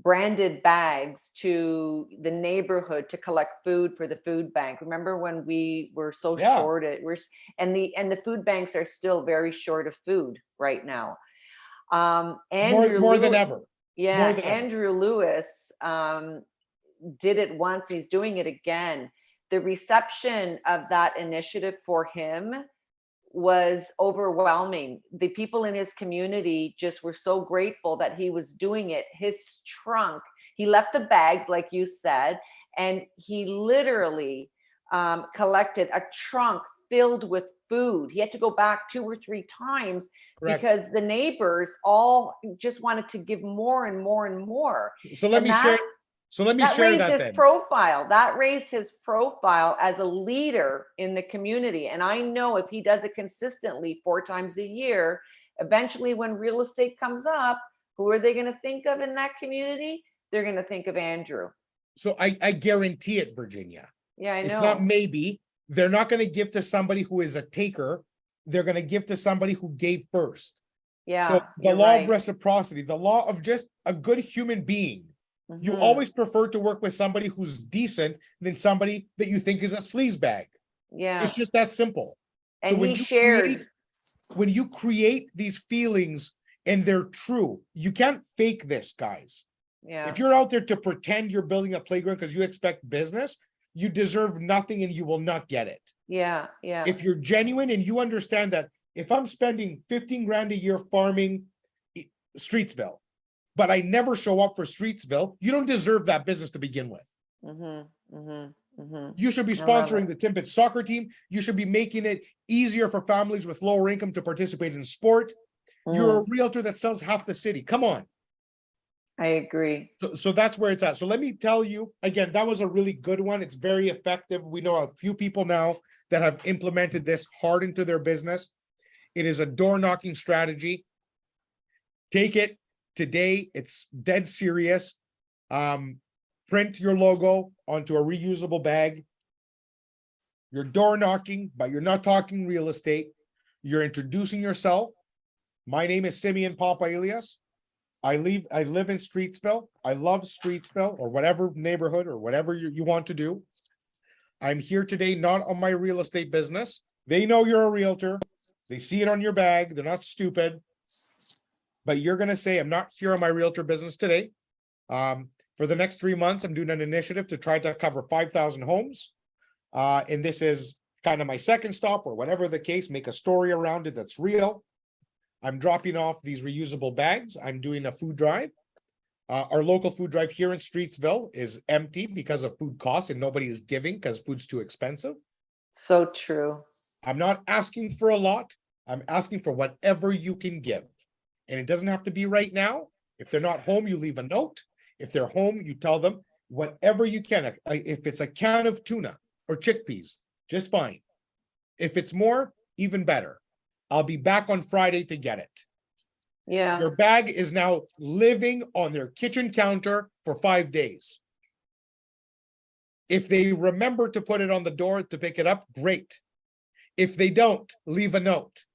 branded bags to the neighborhood to collect food for the food bank. Remember when we were so short? And the food banks are still very short of food right now. More than ever. Yeah, More than ever. Andrew Lewis did it once. He's doing it again. The reception of that initiative for him was overwhelming. The people in his community just were so grateful that he was doing it. His trunk, he left the bags, like you said, and he literally collected a trunk filled with food. He had to go back 2 or 3 times. Correct. Because the neighbors all just wanted to give more and more and more. So let me share. So let me share that raised then. his profile. That raised his profile as a leader in the community. And I know if he does it consistently 4 times a year, eventually when real estate comes up, who are they going to think of in that community? They're going to think of Andrew. So I guarantee it, Virginia. Yeah, I know. It's not maybe. They're not going to give to somebody who is a taker. They're going to give to somebody who gave first. Yeah. So the law of reciprocity, the law of just a good human being. Mm-hmm. You always prefer to work with somebody who's decent than somebody that you think is a sleazebag. Yeah. It's just that simple. And so when you create these feelings and they're true, you can't fake this, guys. Yeah. If you're out there to pretend you're building a playground because you expect business, you deserve nothing and you will not get it. Yeah. Yeah. If you're genuine and you understand that if I'm spending 15 grand a year farming Streetsville, but I never show up for Streetsville, you don't deserve that business to begin with. Mm-hmm, mm-hmm, mm-hmm. You should be sponsoring the Timbit soccer team. You should be making it easier for families with lower income to participate in sport. You're a realtor that sells half the city. Come on. I agree. So that's where it's at. So let me tell you, again, that was a really good one. It's very effective. We know a few people now that have implemented this hard into their business. It is a door knocking strategy. Take it today. It's dead serious. Print your logo onto a reusable bag. You're door knocking, but you're not talking real estate. You're introducing yourself. My name is Simeon Papa Elias. I live in Streetsville. I love Streetsville or whatever neighborhood or whatever you want to do. I'm here today, not on my real estate business. They know you're a realtor. They see it on your bag. They're not stupid. But you're going to say, I'm not here on my realtor business today. For the next 3 months, I'm doing an initiative to try to cover 5,000 homes. And this is kind of my second stop or whatever the case, make a story around it that's real. I'm dropping off these reusable bags. I'm doing a food drive. Our local food drive here in Streetsville is empty because of food costs and nobody is giving because food's too expensive. So true. I'm not asking for a lot. I'm asking for whatever you can give. And it doesn't have to be right now. If they're not home, you leave a note. If they're home, you tell them whatever you can. If it's a can of tuna, or chickpeas, just fine. If it's more, even better. I'll be back on Friday to get it. Yeah. Your bag is now living on their kitchen counter for 5 days. If they remember to put it on the door to pick it up, great. If they don't, leave a note.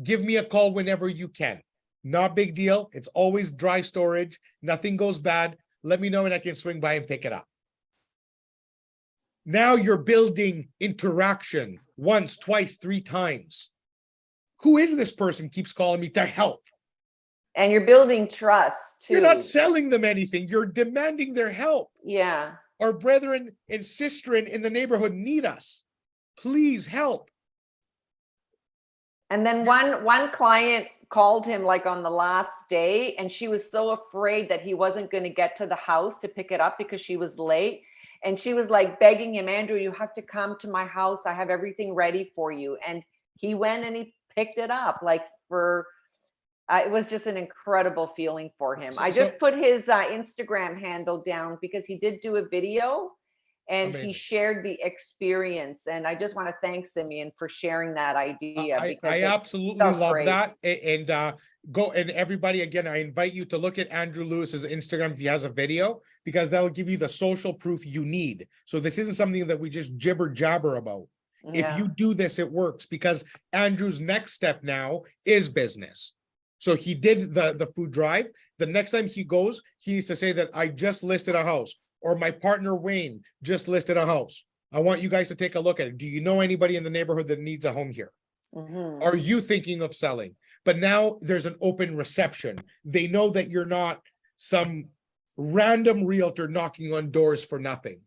Give me a call whenever you can. Not big deal. It's always dry storage. Nothing goes bad. Let me know and I can swing by and pick it up. Now you're building interaction once, twice, 3 times. Who is this person keeps calling me to help? And you're building trust too. You're not selling them anything. You're demanding their help. Yeah. Our brethren and sistren in the neighborhood need us. Please help. And then one client called him like on the last day, and she was so afraid that he wasn't going to get to the house to pick it up because she was late. And she was like begging him, Andrew, you have to come to my house. I have everything ready for you. And he went and he picked it up like for, it was just an incredible feeling for him. I just put his Instagram handle down because he did do a video and Amazing. he shared the experience. And I just want to thank Simeon for sharing that idea. I absolutely love that. And go and everybody, again, I invite you to look at Andrew Lewis's Instagram if he has a video, because that'll give you the social proof you need. So this isn't something that we just jibber jabber about. Yeah. If you do this, it works, because Andrew's next step now is business. So he did the food drive. The next time he goes, he needs to say that I just listed a house, or my partner Wayne just listed a house. I want you guys to take a look at it. Do you know anybody in the neighborhood that needs a home here? Mhm. Are you thinking of selling? But now there's an open reception. They know that you're not some random realtor knocking on doors for nothing.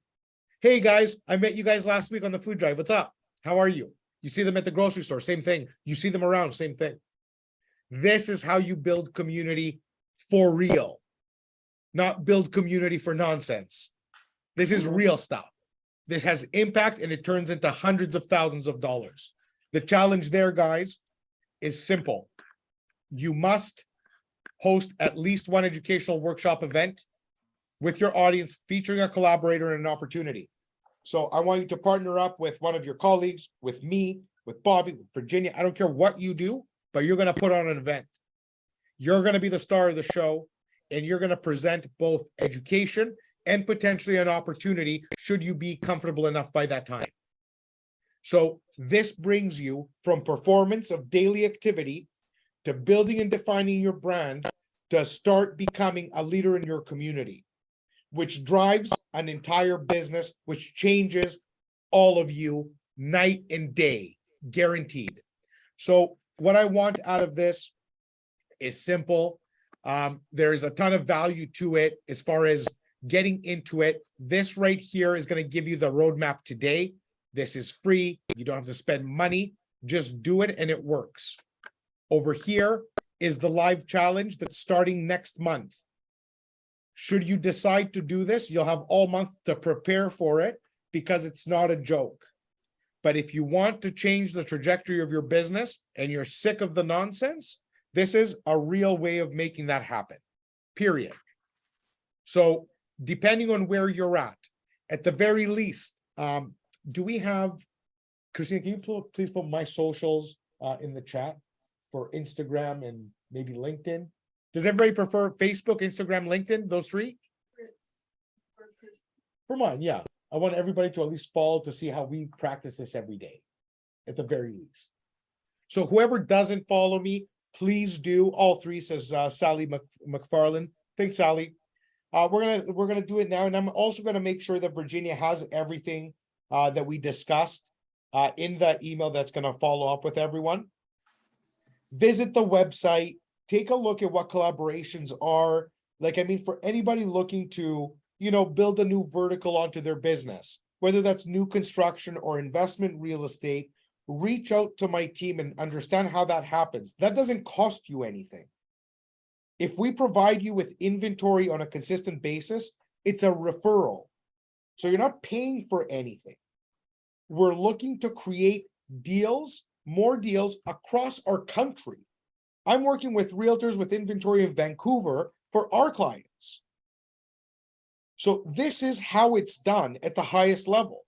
Hey guys, I met you guys last week on the food drive. What's up? How are you? You see them at the grocery store, same thing. You see them around, same thing. This is how you build community for real, not build community for nonsense. This is real stuff. This has impact and it turns into hundreds of thousands of dollars. The challenge there, guys, is simple. You must host at least one educational workshop event with your audience featuring a collaborator and an opportunity. So I want you to partner up with one of your colleagues, with me, with Bobby, with Virginia. I don't care what you do, but you're going to put on an event. You're going to be the star of the show, and you're going to present both education and potentially an opportunity should you be comfortable enough by that time. So this brings you from performance of daily activity to building and defining your brand to start becoming a leader in your community, which drives an entire business, which changes all of you night and day, guaranteed. So what I want out of this is simple. There is a ton of value to it as far as getting into it. This right here is going to give you the roadmap today. This is free. You don't have to spend money. Just do it and it works. Over here is the live challenge that's starting next month. Should you decide to do this, you'll have all month to prepare for it because it's not a joke. But if you want to change the trajectory of your business and you're sick of the nonsense, this is a real way of making that happen, period. So depending on where you're at the very least, do we have, Christine, can you please put my socials in the chat for Instagram and maybe LinkedIn? Does everybody prefer Facebook, Instagram, LinkedIn, those 3? For mine, yeah. I want everybody to at least follow to see how we practice this every day, at the very least. So whoever doesn't follow me, please do. All 3, says Sally McFarland. Thanks, Sally. We're gonna do it now, and I'm also gonna make sure that Virginia has everything that we discussed in the email that's gonna follow up with everyone. Visit the website. Take a look at what collaborations are. Like, I mean, for anybody looking to, build a new vertical onto their business, whether that's new construction or investment real estate, reach out to my team and understand how that happens. That doesn't cost you anything. If we provide you with inventory on a consistent basis, it's a referral. So you're not paying for anything. We're looking to create deals, more deals across our country. I'm working with realtors with inventory in Vancouver for our clients. So this is how it's done at the highest level.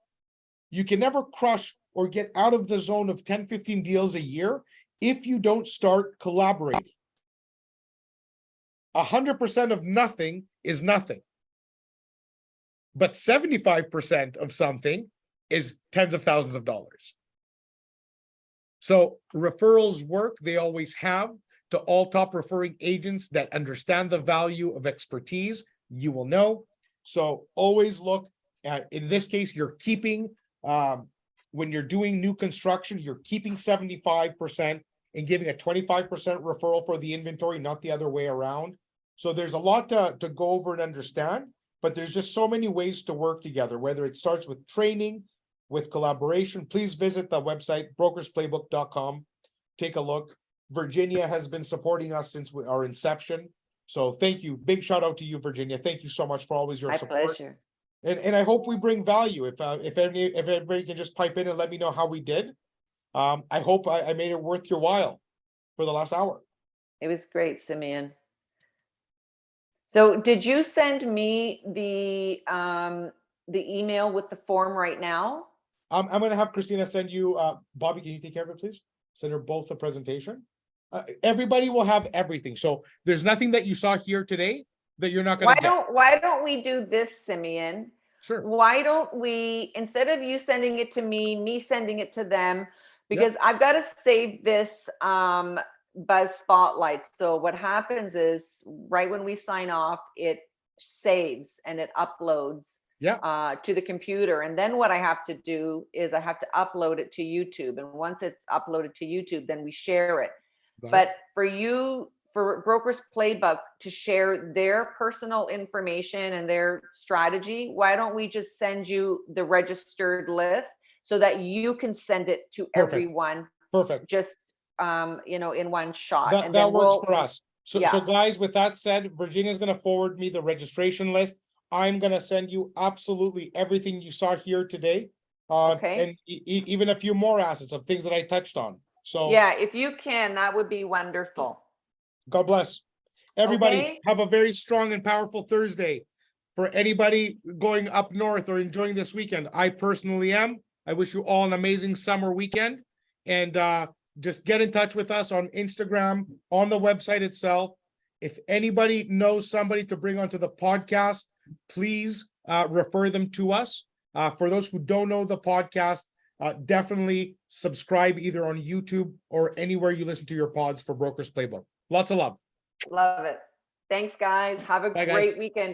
You can never crush or get out of the zone of 10, 15 deals a year if you don't start collaborating. 100% of nothing is nothing. But 75% of something is tens of thousands of dollars. So referrals work, they always have, to all top referring agents that understand the value of expertise. You will know. So always look at, in this case, you're keeping, when you're doing new construction, you're keeping 75% and giving a 25% referral for the inventory, not the other way around. So there's a lot to go over and understand, but there's just so many ways to work together, whether it starts with training, with collaboration. Please visit the website, brokersplaybook.com. Take a look. Virginia has been supporting us since our inception. So thank you. Big shout out to you, Virginia. Thank you so much for always your My support. pleasure. And I hope we bring value. If everybody can just pipe in and let me know how we did. I hope I made it worth your while for the last hour. It was great, Simeon. So did you send me the email with the form right now? I'm going to have Christina send you, Bobby, can you take care of it, please? Send her both the presentation. Everybody will have everything. So there's nothing that you saw here today that you're not going to get. Why don't we do this, Simeon? Sure. Why don't we, instead of you sending it to me sending it to them, because I've got to save this Buzz Spotlight. So what happens is right when we sign off, it saves and it uploads to the computer. And then what I have to do is I have to upload it to YouTube. And once it's uploaded to YouTube, then we share it. But for you, for Brokers Playbook to share their personal information and their strategy, why don't we just send you the registered list so that you can send it to everyone? Perfect. Just in one shot. That, and that then works for us. So, yeah. so guys, with that said, Virginia's going to forward me the registration list. I'm going to send you absolutely everything you saw here today. Okay. And even a few more assets of things that I touched on. So yeah, if you can, that would be wonderful. God bless. Everybody Okay. have a very strong and powerful Thursday. For anybody going up north or enjoying this weekend, I personally am. I wish you all an amazing summer weekend. And just get in touch with us on Instagram, on the website itself. If anybody knows somebody to bring onto the podcast, please refer them to us. For those who don't know the podcast, definitely subscribe either on YouTube or anywhere you listen to your pods for Brokers Playbook. Lots of love. Love it. Thanks, guys. Have a Bye, guys. great weekend.